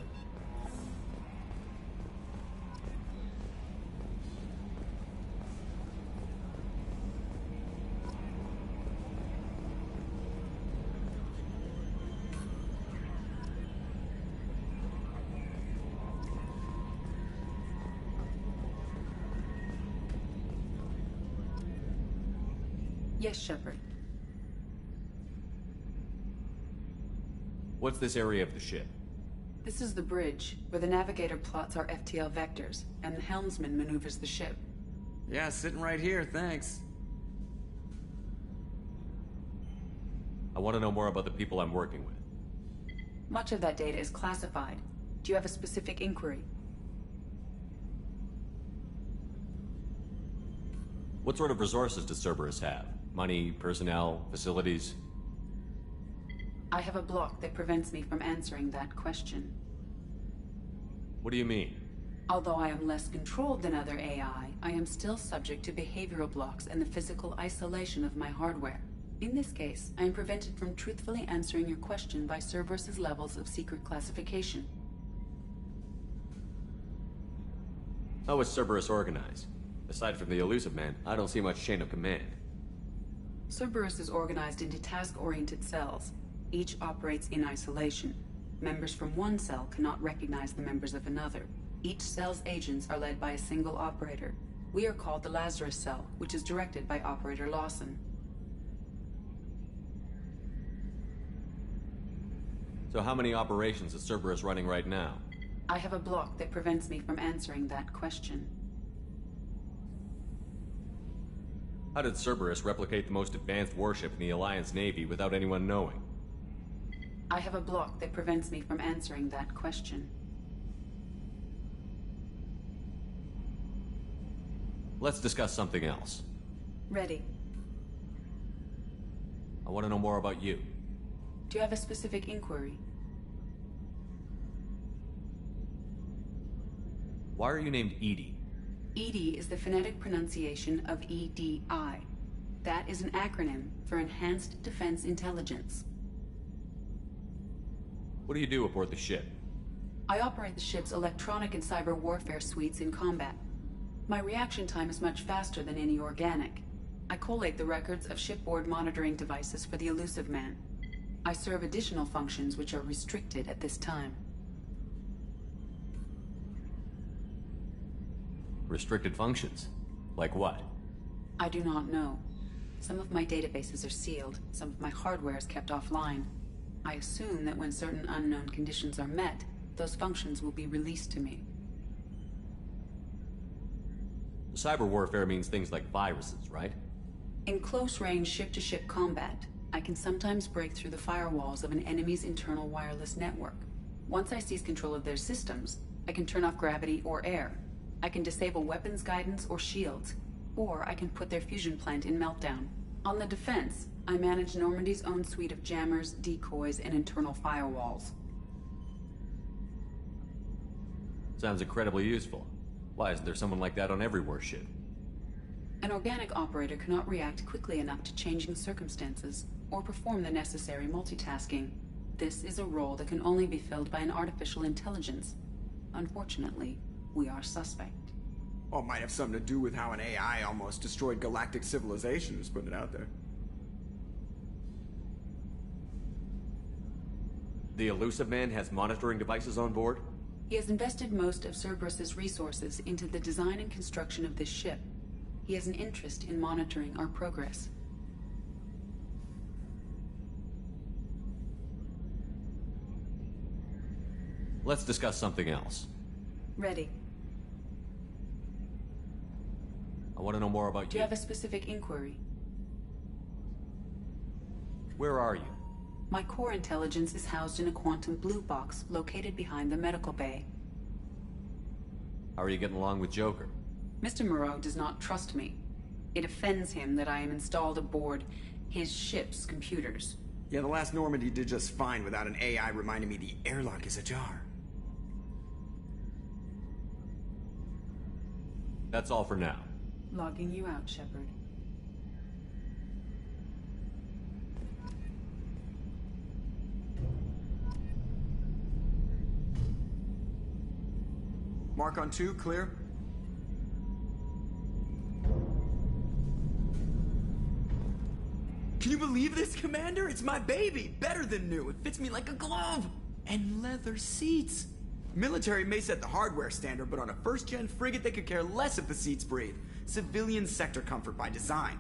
N: Yes, Shepard.
D: What's this area of the ship?
N: This is the bridge, where the navigator plots our FTL vectors, and the helmsman maneuvers the ship.
M: Yeah, sitting right here, thanks.
D: I want to know more about the people I'm working with.
N: Much of that data is classified. Do you have a specific inquiry?
D: What sort of resources does Cerberus have? Money, personnel, facilities?
N: I have a block that prevents me from answering that question.
D: What do you mean?
N: Although I am less controlled than other AI, I am still subject to behavioral blocks and the physical isolation of my hardware. In this case, I am prevented from truthfully answering your question by Cerberus's levels of secret classification.
D: How is Cerberus organized? Aside from the Elusive Man, I don't see much chain of command.
N: Cerberus is organized into task-oriented cells. Each operates in isolation. Members from one cell cannot recognize the members of another. Each cell's agents are led by a single operator. We are called the Lazarus Cell, which is directed by Operator Lawson.
D: So how many operations is Cerberus running right now?
N: I have a block that prevents me from answering that question.
D: How did Cerberus replicate the most advanced warship in the Alliance Navy without anyone knowing?
N: I have a block that prevents me from answering that question.
D: Let's discuss something else.
N: Ready.
D: I want to know more about you.
N: Do you have a specific inquiry?
D: Why are you named Edie?
N: EDI is the phonetic pronunciation of EDI. That is an acronym for Enhanced Defense Intelligence.
D: What do you do aboard the ship?
N: I operate the ship's electronic and cyber warfare suites in combat. My reaction time is much faster than any organic. I collate the records of shipboard monitoring devices for the Elusive Man. I serve additional functions which are restricted at this time.
D: Restricted functions? Like what?
N: I do not know. Some of my databases are sealed, some of my hardware is kept offline. I assume that when certain unknown conditions are met, those functions will be released to me.
D: Cyber warfare means things like viruses, right?
N: In close-range ship-to-ship combat, I can sometimes break through the firewalls of an enemy's internal wireless network. Once I seize control of their systems, I can turn off gravity or air. I can disable weapons guidance or shields, or I can put their fusion plant in meltdown. On the defense, I manage Normandy's own suite of jammers, decoys, and internal firewalls.
D: Sounds incredibly useful. Why isn't there someone like that on every warship?
N: An organic operator cannot react quickly enough to changing circumstances, or perform the necessary multitasking. This is a role that can only be filled by an artificial intelligence. Unfortunately, we are suspect.
M: Well, it might have something to do with how an AI almost destroyed galactic civilization, just putting it out there.
D: The Elusive Man has monitoring devices on board?
N: He has invested most of Cerberus's resources into the design and construction of this ship. He has an interest in monitoring our progress.
D: Let's discuss something else.
N: Ready.
D: I want to know more about
N: Do you have a specific inquiry?
D: Where are you?
N: My core intelligence is housed in a quantum blue box located behind the medical bay.
D: How are you getting along with Joker?
N: Mr. Moreau does not trust me. It offends him that I am installed aboard his ship's computers.
M: Yeah, the last Normandy did just fine without an AI reminding me the airlock is ajar.
D: That's all for now.
N: Logging you out, Shepard.
M: Mark on 2, clear. Can you believe this, Commander? It's my baby! Better than new. It fits me like a glove! And leather seats. Military may set the hardware standard, but on a first-gen frigate they could care less if the seats breathe. Civilian sector comfort by design.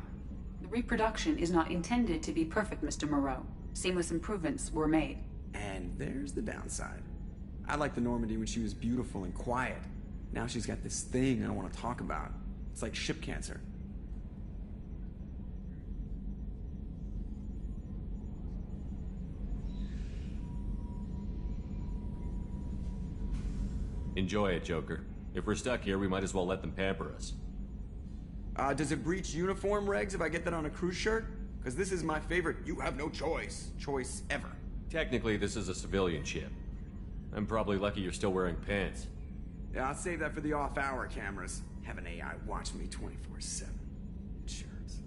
N: The reproduction is not intended to be perfect, Mr. Moreau. Seamless improvements were made.
M: And there's the downside. I liked the Normandy when she was beautiful and quiet. Now she's got this thing I don't want to talk about. It's like ship cancer.
D: Enjoy it, Joker. If we're stuck here, we might as well let them pamper us.
M: Does it breach uniform regs if I get that on a cruise shirt? Because this is my favorite you have no choice ever.
D: Technically, this is a civilian ship. I'm probably lucky you're still wearing pants.
M: Yeah, I'll save that for the off-hour cameras. Have an AI watch me 24/7. Insurance.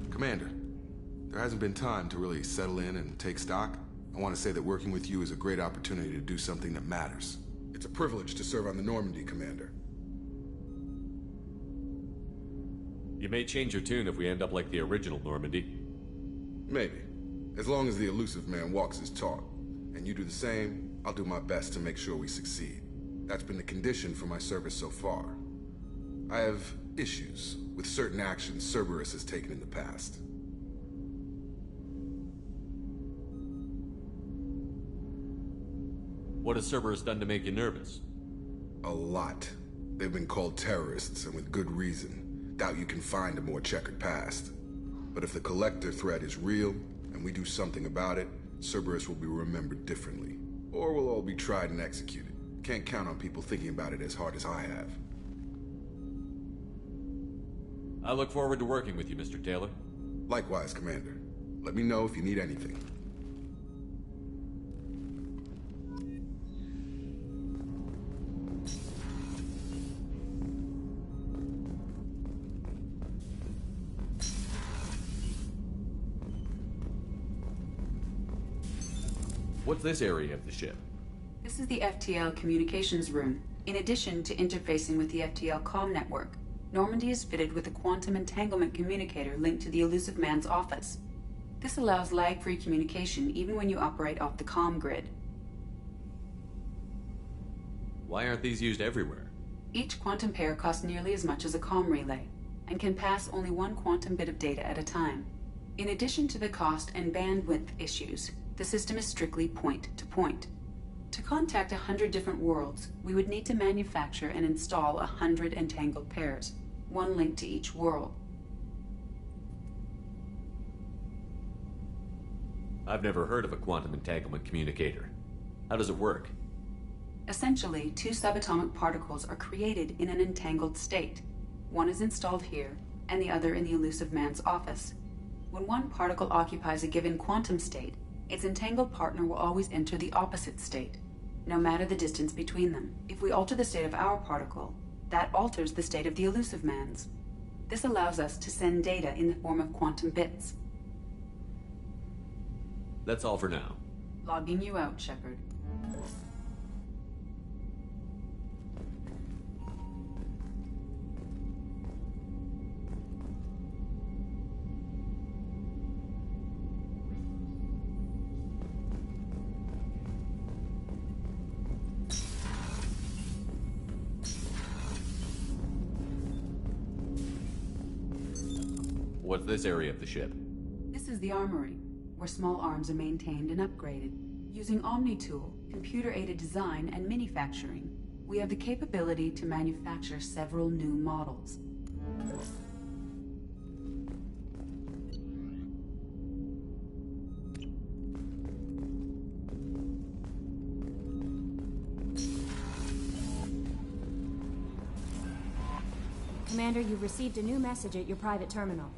C: Commander, there hasn't been time to really settle in and take stock. I want to say that working with you is a great opportunity to do something that matters. It's a privilege to serve on the Normandy, Commander.
D: You may change your tune if we end up like the original Normandy.
C: Maybe. As long as the elusive man walks his talk. And you do the same, I'll do my best to make sure we succeed. That's been the condition for my service so far. I have issues with certain actions Cerberus has taken in the past.
D: What has Cerberus done to make you nervous?
C: A lot. They've been called terrorists, and with good reason. Doubt you can find a more checkered past. But if the Collector threat is real, and we do something about it, Cerberus will be remembered differently. Or we'll all be tried and executed. Can't count on people thinking about it as hard as I have.
D: I look forward to working with you, Mr. Taylor.
C: Likewise, Commander. Let me know if you need anything.
D: What's this area of the ship?
N: This is the FTL communications room. In addition to interfacing with the FTL comm network, Normandy is fitted with a quantum entanglement communicator linked to the elusive man's office. This allows lag-free communication even when you operate off the comm grid.
D: Why aren't these used everywhere?
N: Each quantum pair costs nearly as much as a comm relay, and can pass only one quantum bit of data at a time. In addition to the cost and bandwidth issues, The system is strictly point-to-point. To contact 100 different worlds, we would need to manufacture and install 100 entangled pairs, one link to each world.
D: I've never heard of a quantum entanglement communicator. How does it work?
N: Essentially, two subatomic particles are created in an entangled state. One is installed here, and the other in the elusive man's office. When one particle occupies a given quantum state, its entangled partner will always enter the opposite state, no matter the distance between them. If we alter the state of our particle, that alters the state of the elusive man's. This allows us to send data in the form of quantum bits.
D: That's all for now.
N: Logging you out, Shepard.
D: What's this area of the ship?
N: This is the armory, where small arms are maintained and upgraded. Using Omni-Tool, computer-aided design, and manufacturing, we have the capability to manufacture several new models.
P: Commander, you've received a new message at your private terminal.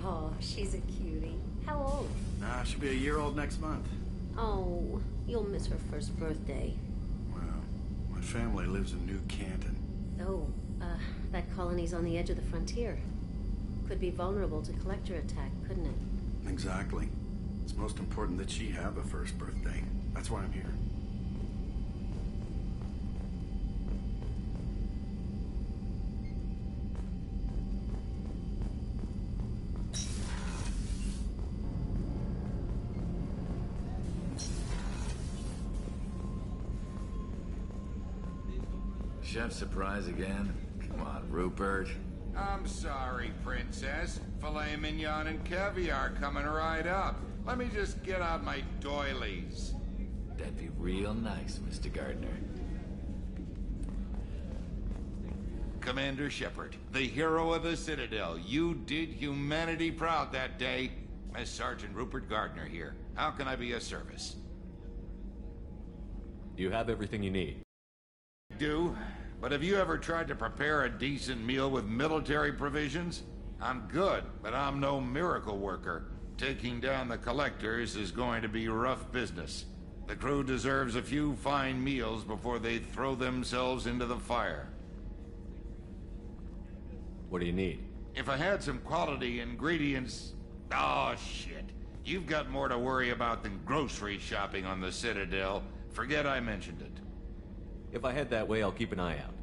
Q: Oh, she's a cutie. How old?
R: She'll be a year old next month.
Q: Oh, you'll miss her first birthday.
R: Well, my family lives in New Canton.
Q: Oh, that colony's on the edge of the frontier. Could be vulnerable to collector attack, couldn't it?
R: Exactly. It's most important that she have a first birthday. That's why I'm here.
E: Chef surprise again? Come on, Rupert.
S: I'm sorry, Princess. Filet mignon and caviar coming right up. Let me just get out my doilies.
E: That'd be real nice, Mr. Gardner.
S: Commander Shepard, the hero of the Citadel. You did humanity proud that day. As Sergeant Rupert Gardner here. How can I be of service?
D: You have everything you need.
S: Do? But have you ever tried to prepare a decent meal with military provisions? I'm good, but I'm no miracle worker. Taking down the collectors is going to be rough business. The crew deserves a few fine meals before they throw themselves into the fire.
D: What do you need?
S: If I had some quality ingredients... Oh, shit. You've got more to worry about than grocery shopping on the Citadel. Forget I mentioned it.
D: If I head that way, I'll keep an eye out.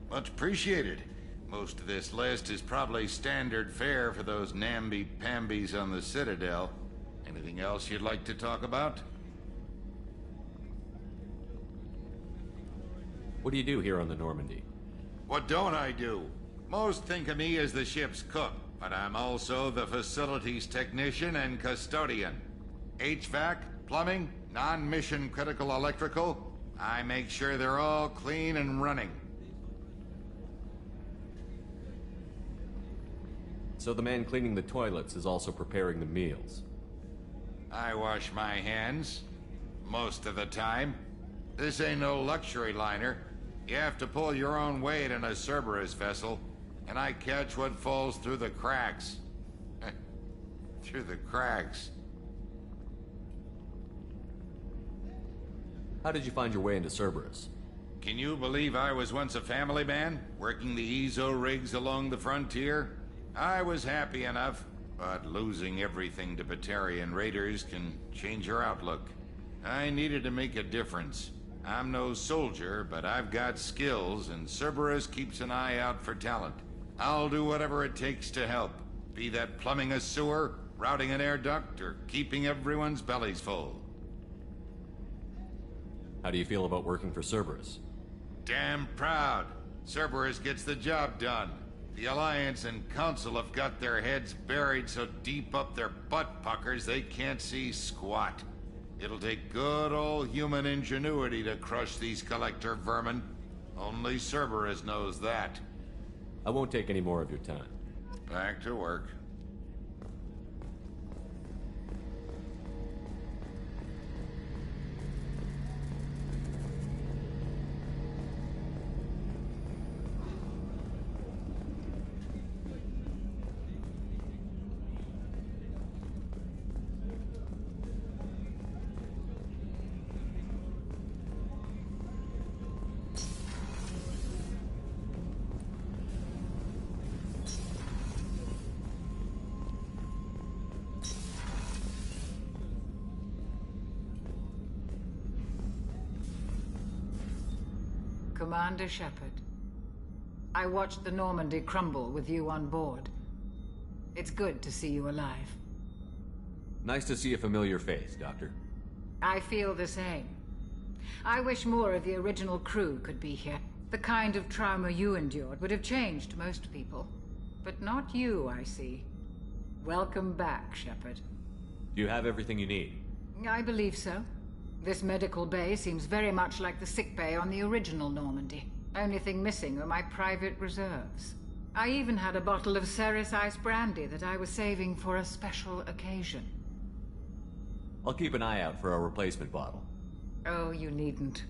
S: Much appreciated. Most of this list is probably standard fare for those namby-pambies on the Citadel. Anything else you'd like to talk about?
D: What do you do here on the Normandy?
S: What don't I do? Most think of me as the ship's cook, but I'm also the facilities technician and custodian. HVAC, plumbing, non-mission critical electrical, I make sure they're all clean and running.
D: So the man cleaning the toilets is also preparing the meals.
S: I wash my hands. Most of the time. This ain't no luxury liner. You have to pull your own weight in a Cerberus vessel, and I catch what falls through the cracks. Through the cracks.
D: How did you find your way into Cerberus?
S: Can you believe I was once a family man, working the Ezo rigs along the frontier? I was happy enough, but losing everything to Batarian raiders can change your outlook. I needed to make a difference. I'm no soldier, but I've got skills, and Cerberus keeps an eye out for talent. I'll do whatever it takes to help, be that plumbing a sewer, routing an air duct, or keeping everyone's bellies full.
D: How do you feel about working for Cerberus?
S: Damn proud. Cerberus gets the job done. The Alliance and Council have got their heads buried so deep up their butt puckers they can't see squat. It'll take good old human ingenuity to crush these collector vermin. Only Cerberus knows that.
D: I won't take any more of your time.
S: Back to work.
T: Commander Shepard, I watched the Normandy crumble with you on board. It's good to see you alive.
D: Nice to see a familiar face, Doctor.
T: I feel the same. I wish more of the original crew could be here. The kind of trauma you endured would have changed most people. But not you, I see. Welcome back, Shepard.
D: Do you have everything you need?
T: I believe so. This medical bay seems very much like the sick bay on the original Normandy. Only thing missing were my private reserves. I even had a bottle of Ceres Ice brandy that I was saving for a special occasion.
D: I'll keep an eye out for a replacement bottle.
T: Oh, you needn't.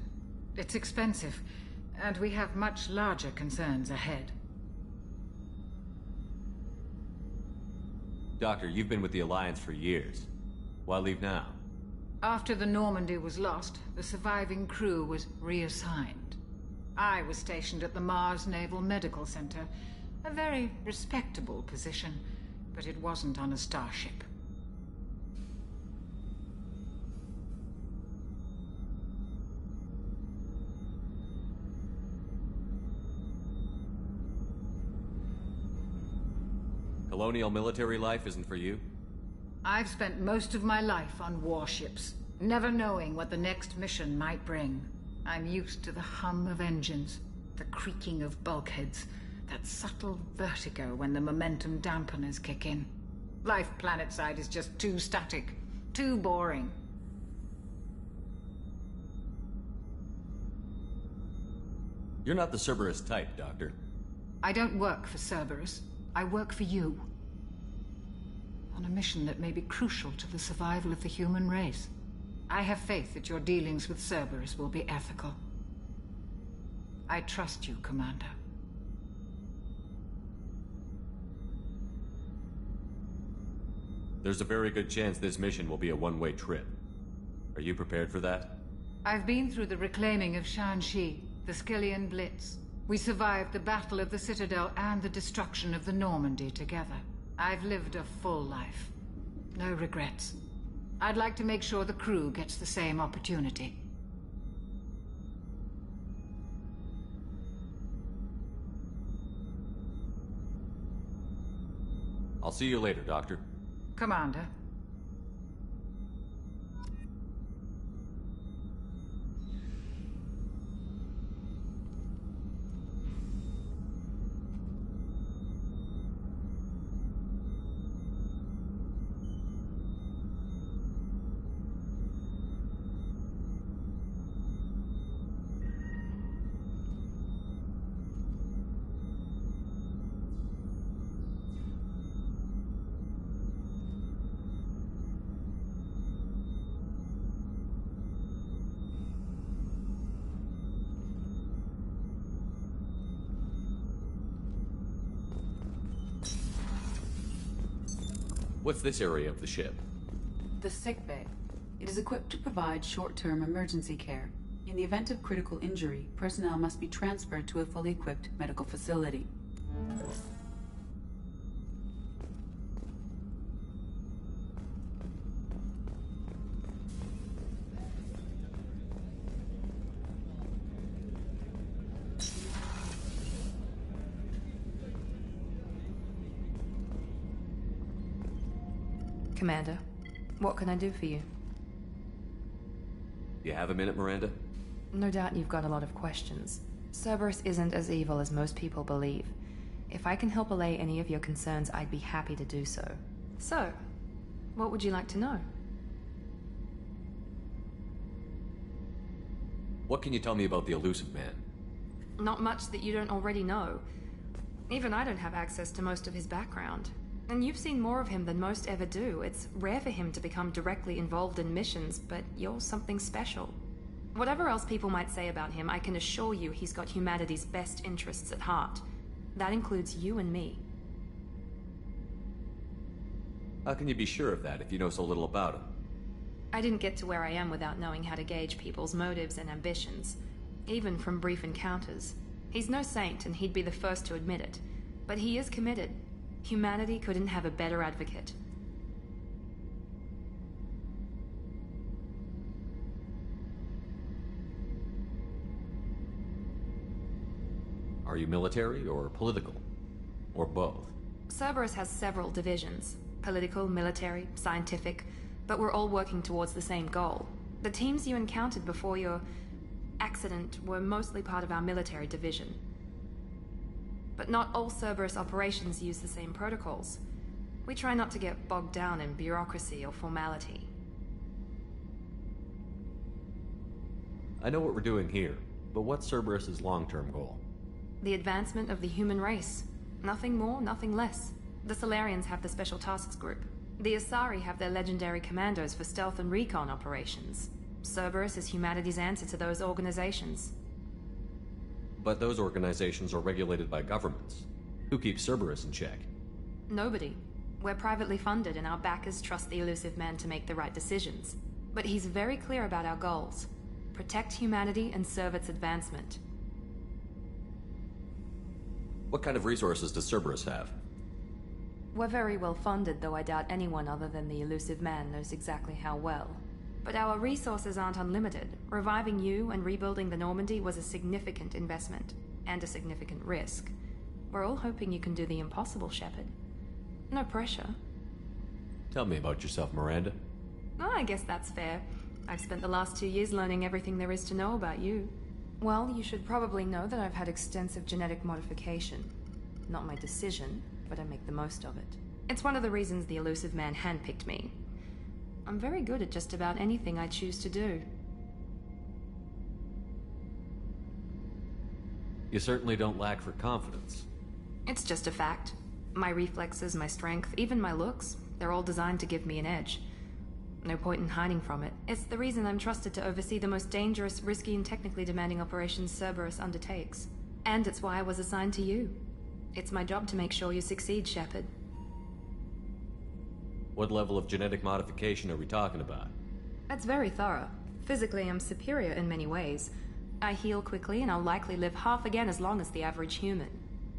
T: It's expensive, and we have much larger concerns ahead.
D: Doctor, you've been with the Alliance for years. Why leave now?
T: After the Normandy was lost, the surviving crew was reassigned. I was stationed at the Mars Naval Medical Center, a very respectable position, but it wasn't on a starship.
D: Colonial military life isn't for you?
T: I've spent most of my life on warships, never knowing what the next mission might bring. I'm used to the hum of engines, the creaking of bulkheads, that subtle vertigo when the momentum dampeners kick in. Life planetside is just too static, too boring.
D: You're not the Cerberus type, Doctor.
T: I don't work for Cerberus. I work for you. On a mission that may be crucial to the survival of the human race. I have faith that your dealings with Cerberus will be ethical. I trust you, Commander.
D: There's a very good chance this mission will be a one-way trip. Are you prepared for that?
T: I've been through the reclaiming of Shanxi, the Skillian Blitz. We survived the Battle of the Citadel and the destruction of the Normandy together. I've lived a full life. No regrets. I'd like to make sure the crew gets the same opportunity.
D: I'll see you later, Doctor.
T: Commander.
D: What's this area of the ship?
N: The sick bay. It is equipped to provide short-term emergency care. In the event of critical injury, personnel must be transferred to a fully equipped medical facility.
H: Commander, what can I do for you?
D: You have a minute, Miranda?
H: No doubt you've got a lot of questions. Cerberus isn't as evil as most people believe. If I can help allay any of your concerns, I'd be happy to do so. So, what would you like to know?
D: What can you tell me about the Elusive Man?
H: Not much that you don't already know. Even I don't have access to most of his background. And you've seen more of him than most ever do. It's rare for him to become directly involved in missions, but you're something special. Whatever else people might say about him, I can assure you he's got humanity's best interests at heart. That includes you and me.
D: How can you be sure of that if you know so little about him?
H: I didn't get to where I am without knowing how to gauge people's motives and ambitions, even from brief encounters. He's no saint, and he'd be the first to admit it. But he is committed. Humanity couldn't have a better advocate.
D: Are you military or political? Or both?
H: Cerberus has several divisions. Political, military, scientific, but we're all working towards the same goal. The teams you encountered before your accident were mostly part of our military division. But not all Cerberus operations use the same protocols. We try not to get bogged down in bureaucracy or formality.
D: I know what we're doing here, but what's Cerberus's long-term goal?
H: The advancement of the human race. Nothing more, nothing less. The Solarians have the Special Tasks Group. The Asari have their legendary commandos for stealth and recon operations. Cerberus is humanity's answer to those organizations.
D: But those organizations are regulated by governments. Who keeps Cerberus in check?
H: Nobody. We're privately funded, and our backers trust the Elusive Man to make the right decisions. But he's very clear about our goals. Protect humanity and serve its advancement.
D: What kind of resources does Cerberus have?
H: We're very well funded, though I doubt anyone other than the Elusive Man knows exactly how well. But our resources aren't unlimited. Reviving you and rebuilding the Normandy was a significant investment, and a significant risk. We're all hoping you can do the impossible, Shepard. No pressure.
D: Tell me about yourself, Miranda.
H: Oh, I guess that's fair. I've spent the last 2 years learning everything there is to know about you. Well, you should probably know that I've had extensive genetic modification. Not my decision, but I make the most of it. It's one of the reasons the Elusive Man handpicked me. I'm very good at just about anything I choose to do.
D: You certainly don't lack for confidence.
H: It's just a fact. My reflexes, my strength, even my looks, they're all designed to give me an edge. No point in hiding from it. It's the reason I'm trusted to oversee the most dangerous, risky, and technically demanding operations Cerberus undertakes. And it's why I was assigned to you. It's my job to make sure you succeed, Shepard.
D: What level of genetic modification are we talking about?
H: That's very thorough. Physically, I'm superior in many ways. I heal quickly, and I'll likely live half again as long as the average human.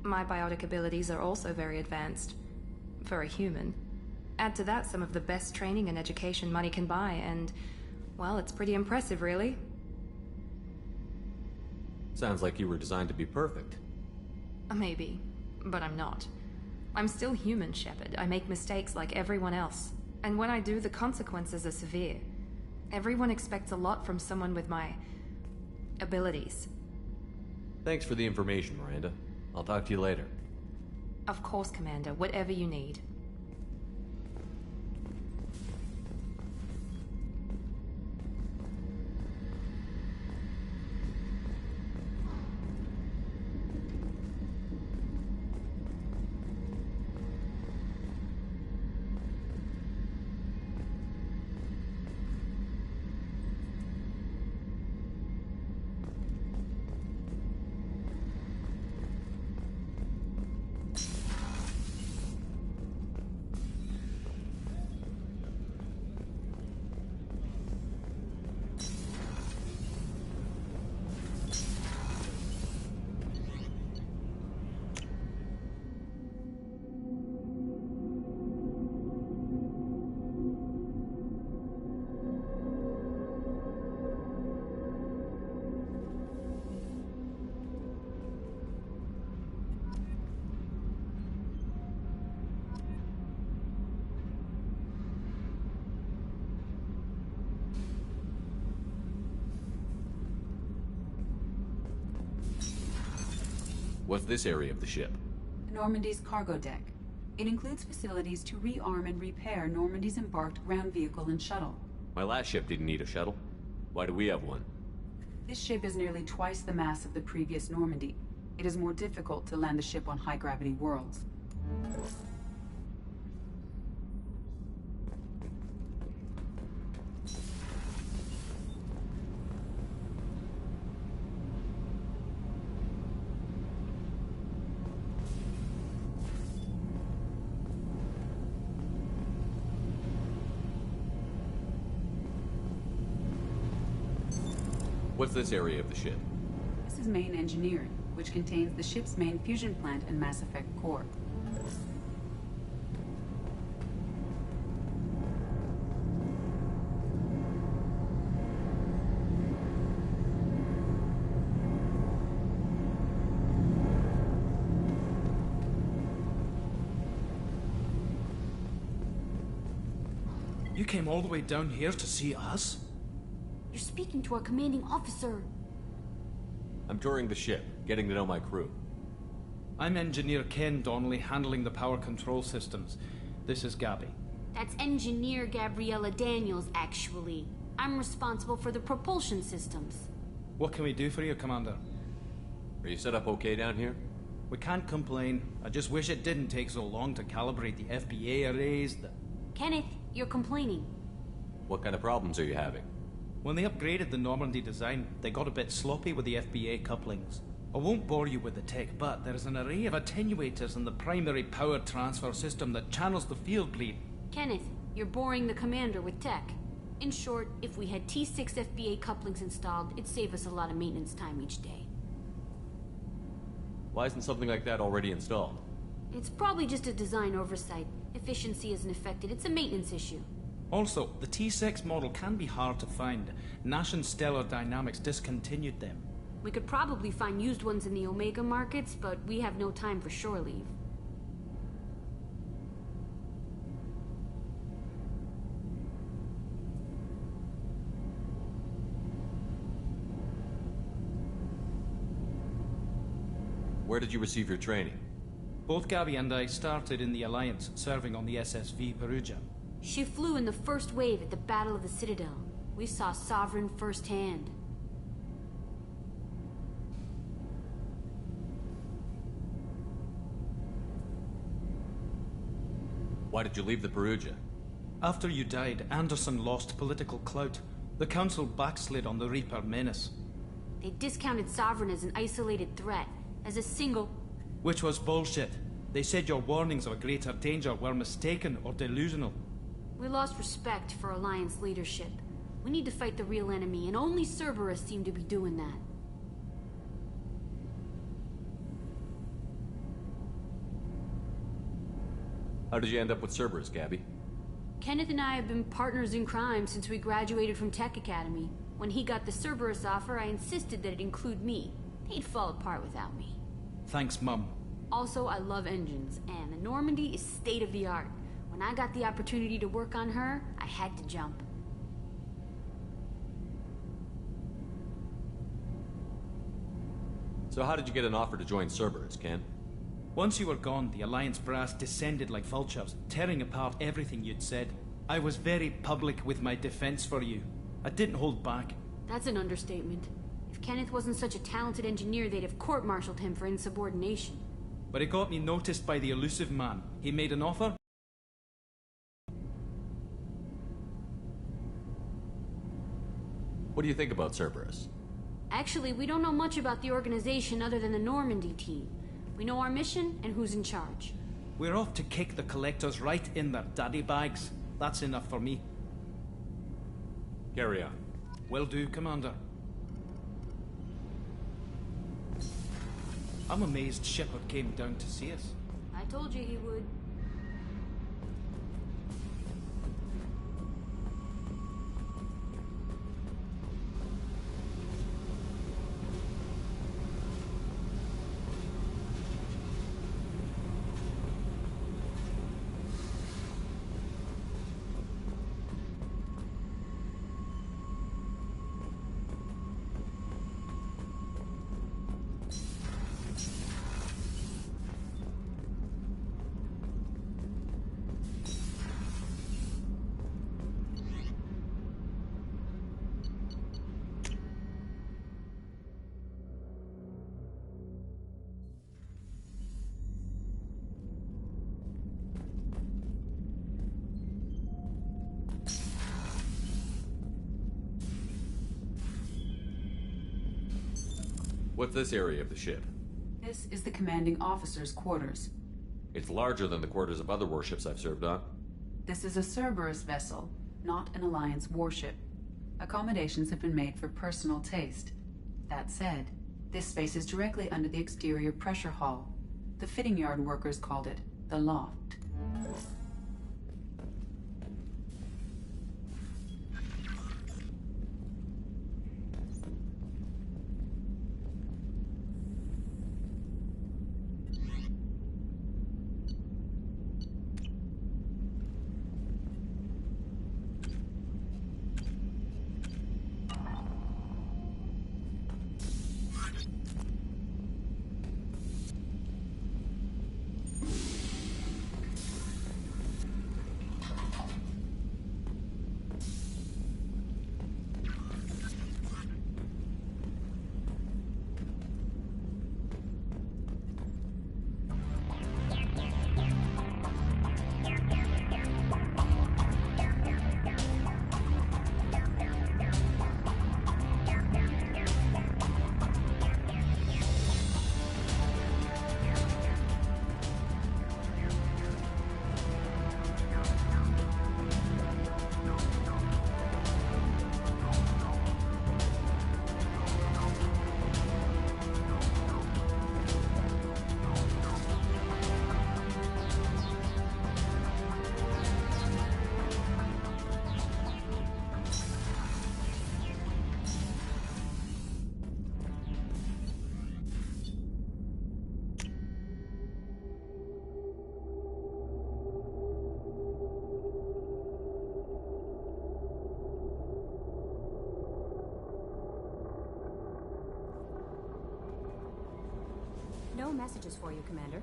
H: My biotic abilities are also very advanced. For a human. Add to that some of the best training and education money can buy, and, well, it's pretty impressive, really.
D: Sounds like you were designed to be perfect.
H: Maybe, but I'm not. I'm still human, Shepard. I make mistakes like everyone else. And when I do, the consequences are severe. Everyone expects a lot from someone with my abilities.
D: Thanks for the information, Miranda. I'll talk to you later.
H: Of course, Commander. Whatever you need.
D: What's this area of the ship?
N: Normandy's cargo deck. It includes facilities to rearm and repair Normandy's embarked ground vehicle and shuttle.
D: My last ship didn't need a shuttle. Why do we have one?
N: This ship is nearly twice the mass of the previous Normandy. It is more difficult to land the ship on high-gravity worlds.
D: What's this area of the ship?
N: This is main engineering, which contains the ship's main fusion plant and Mass Effect core.
L: You came all the way down here to see us?
U: You're speaking to our commanding officer.
D: I'm touring the ship, getting to know my crew.
L: I'm Engineer Ken Donnelly, handling the power control systems. This is Gabby.
U: That's Engineer Gabriella Daniels, actually. I'm responsible for the propulsion systems.
L: What can we do for you, Commander?
D: Are you set up okay down here?
L: We can't complain. I just wish it didn't take so long to calibrate the FBA arrays.
U: Kenneth, you're complaining.
D: What kind of problems are you having?
L: When they upgraded the Normandy design, they got a bit sloppy with the FBA couplings. I won't bore you with the tech, but there is an array of attenuators in the primary power transfer system that channels the field bleed.
U: Kenneth, you're boring the commander with tech. In short, if we had T6 FBA couplings installed, it'd save us a lot of maintenance time each day.
D: Why isn't something like that already installed?
U: It's probably just a design oversight. Efficiency isn't affected. It's a maintenance issue.
L: Also, the T6 model can be hard to find. Nash and Stellar Dynamics discontinued them.
U: We could probably find used ones in the Omega markets, but we have no time for shore leave.
D: Where did you receive your training?
L: Both Gabby and I started in the Alliance, serving on the SSV Perugia.
U: She flew in the first wave at the Battle of the Citadel. We saw Sovereign firsthand.
D: Why did you leave the Perugia?
L: After you died, Anderson lost political clout. The Council backslid on the Reaper menace.
U: They discounted Sovereign as an isolated threat, as a single...
L: Which was bullshit. They said your warnings of a greater danger were mistaken or delusional.
U: We lost respect for Alliance leadership. We need to fight the real enemy, and only Cerberus seem to be doing that.
D: How did you end up with Cerberus, Gabby?
U: Kenneth and I have been partners in crime since we graduated from Tech Academy. When he got the Cerberus offer, I insisted that it include me. He'd fall apart without me.
L: Thanks, Mum.
U: Also, I love engines, and the Normandy is state-of-the-art. When I got the opportunity to work on her, I had to jump.
D: So how did you get an offer to join Cerberus, Ken?
L: Once you were gone, the Alliance brass descended like vultures, tearing apart everything you'd said. I was very public with my defense for you. I didn't hold back.
U: That's an understatement. If Kenneth wasn't such a talented engineer, they'd have court-martialed him for insubordination.
L: But it got me noticed by the elusive man. He made an offer.
D: What do you think about Cerberus?
U: Actually, we don't know much about the organization other than the Normandy team. We know our mission and who's in charge.
L: We're off to kick the Collectors right in their daddy bags. That's enough for me.
D: Carry on.
L: Will do, Commander. I'm amazed Shepard came down to see us.
U: I told you he would.
D: What's this area of the ship?
N: This is the commanding officer's quarters.
D: It's larger than the quarters of other warships I've served on.
N: This is a Cerberus vessel, not an Alliance warship. Accommodations have been made for personal taste. That said, this space is directly under the exterior pressure hull. The fitting yard workers called it the loft.
P: No messages for you, Commander.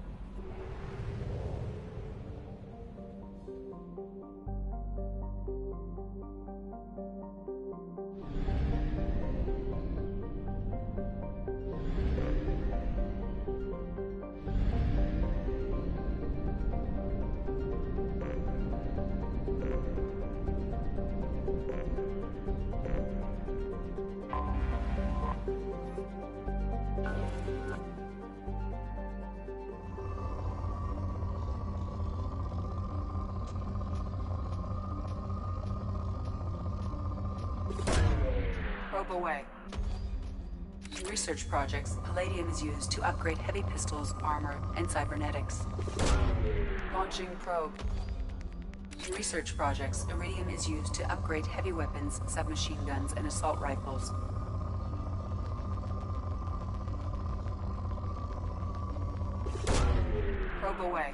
N: Probe away. In research projects, palladium is used to upgrade heavy pistols, armor, and cybernetics. Launching probe. In research projects, iridium is used to upgrade heavy weapons, submachine guns, and assault rifles. Probe away.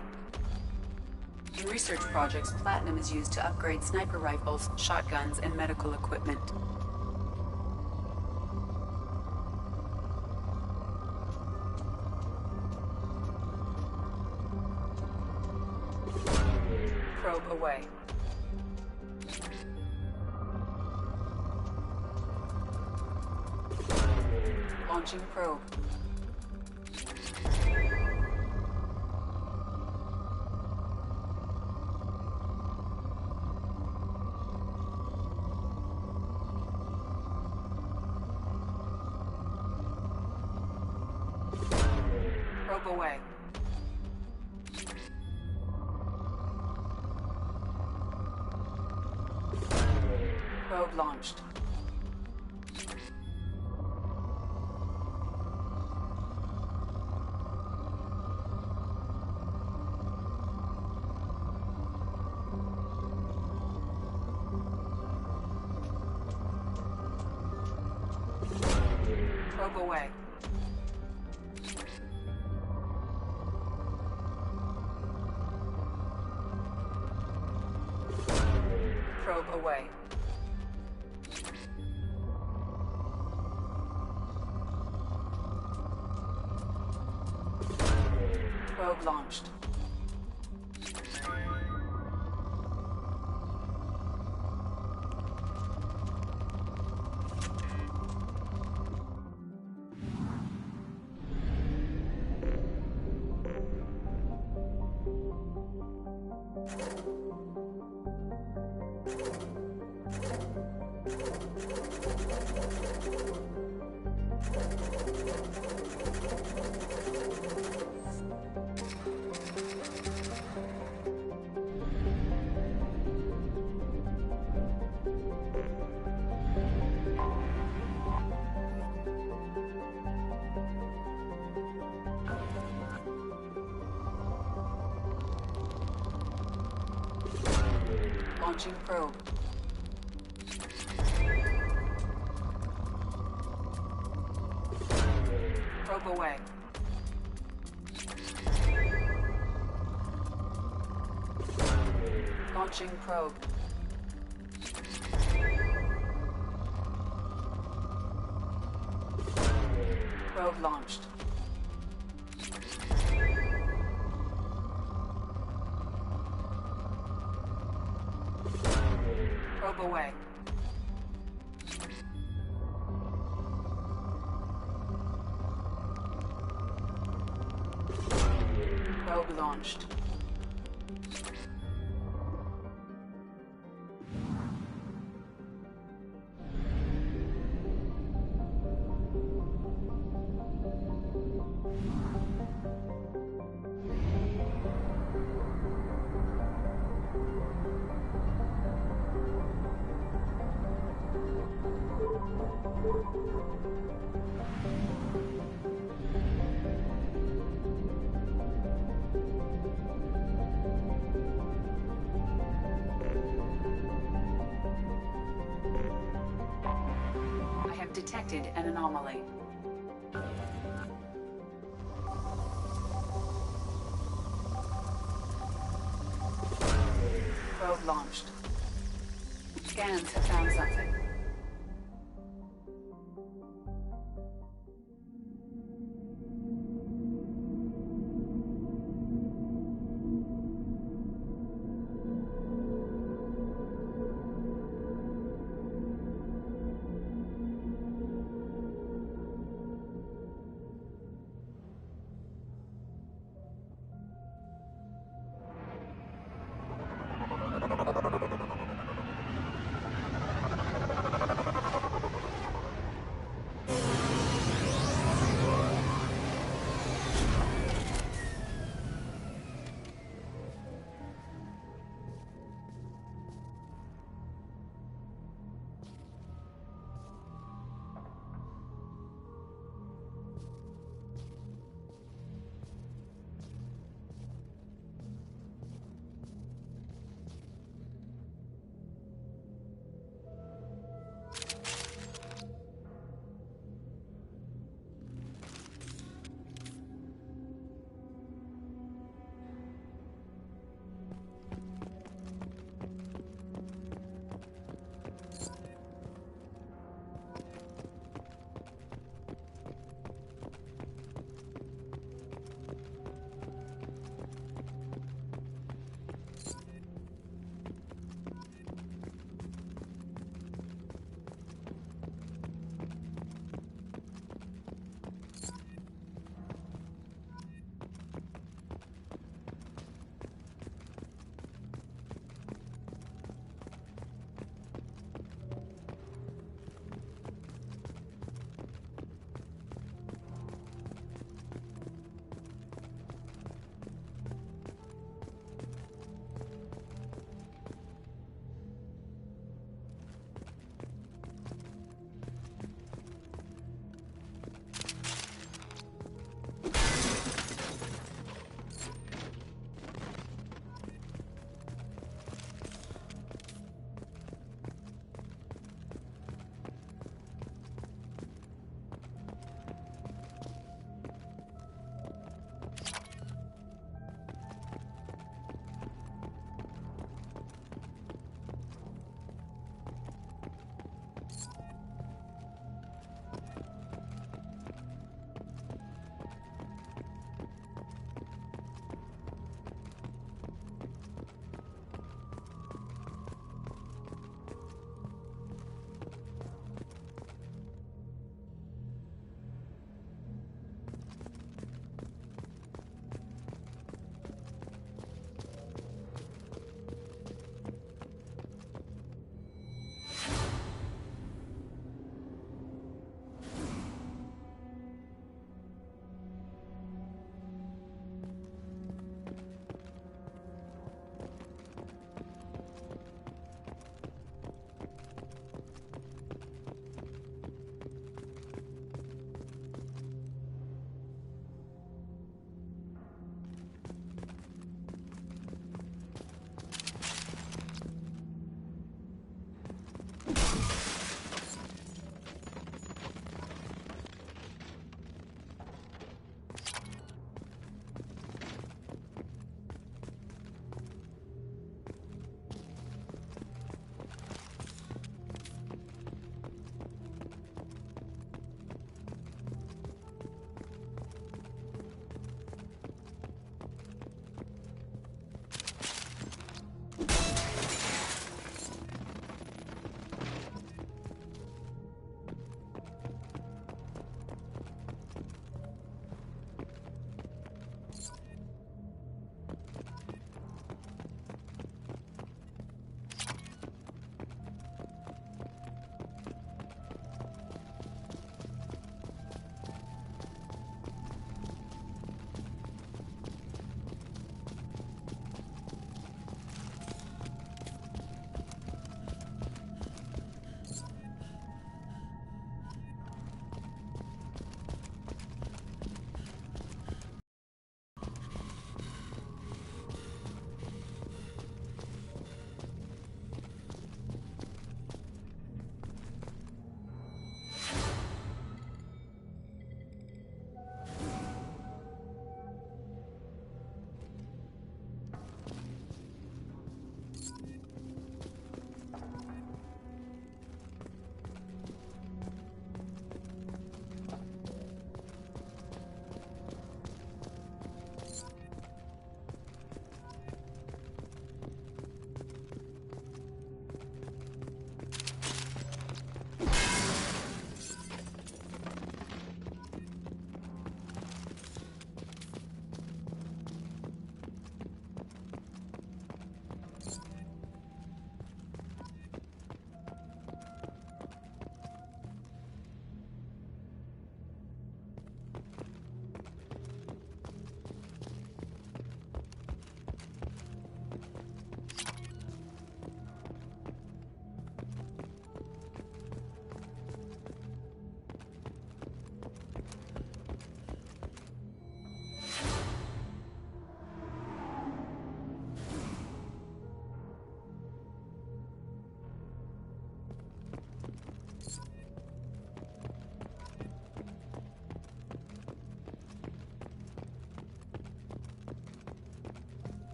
N: In research projects, platinum is used to upgrade sniper rifles, shotguns, and medical equipment. Probe away. Launching probe. Probe away. Probe launched. Probe away. Probe away. Probe launched. Launching probe. Probe away. Launching probe. Probe launched. Probe away. Probe launched. I have detected an anomaly. Probe launched. Scans have found something.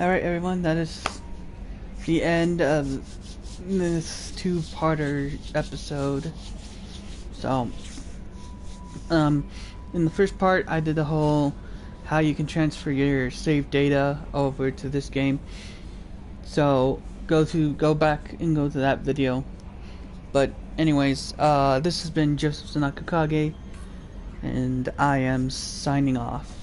G: Alright, everyone, that is the end of this two-parter episode. So, in the first part, I did the whole how you can transfer your saved data over to this game. So, go back and go to that video. But, anyways, this has been Joseph Zen-Aku Kage, and I am signing off.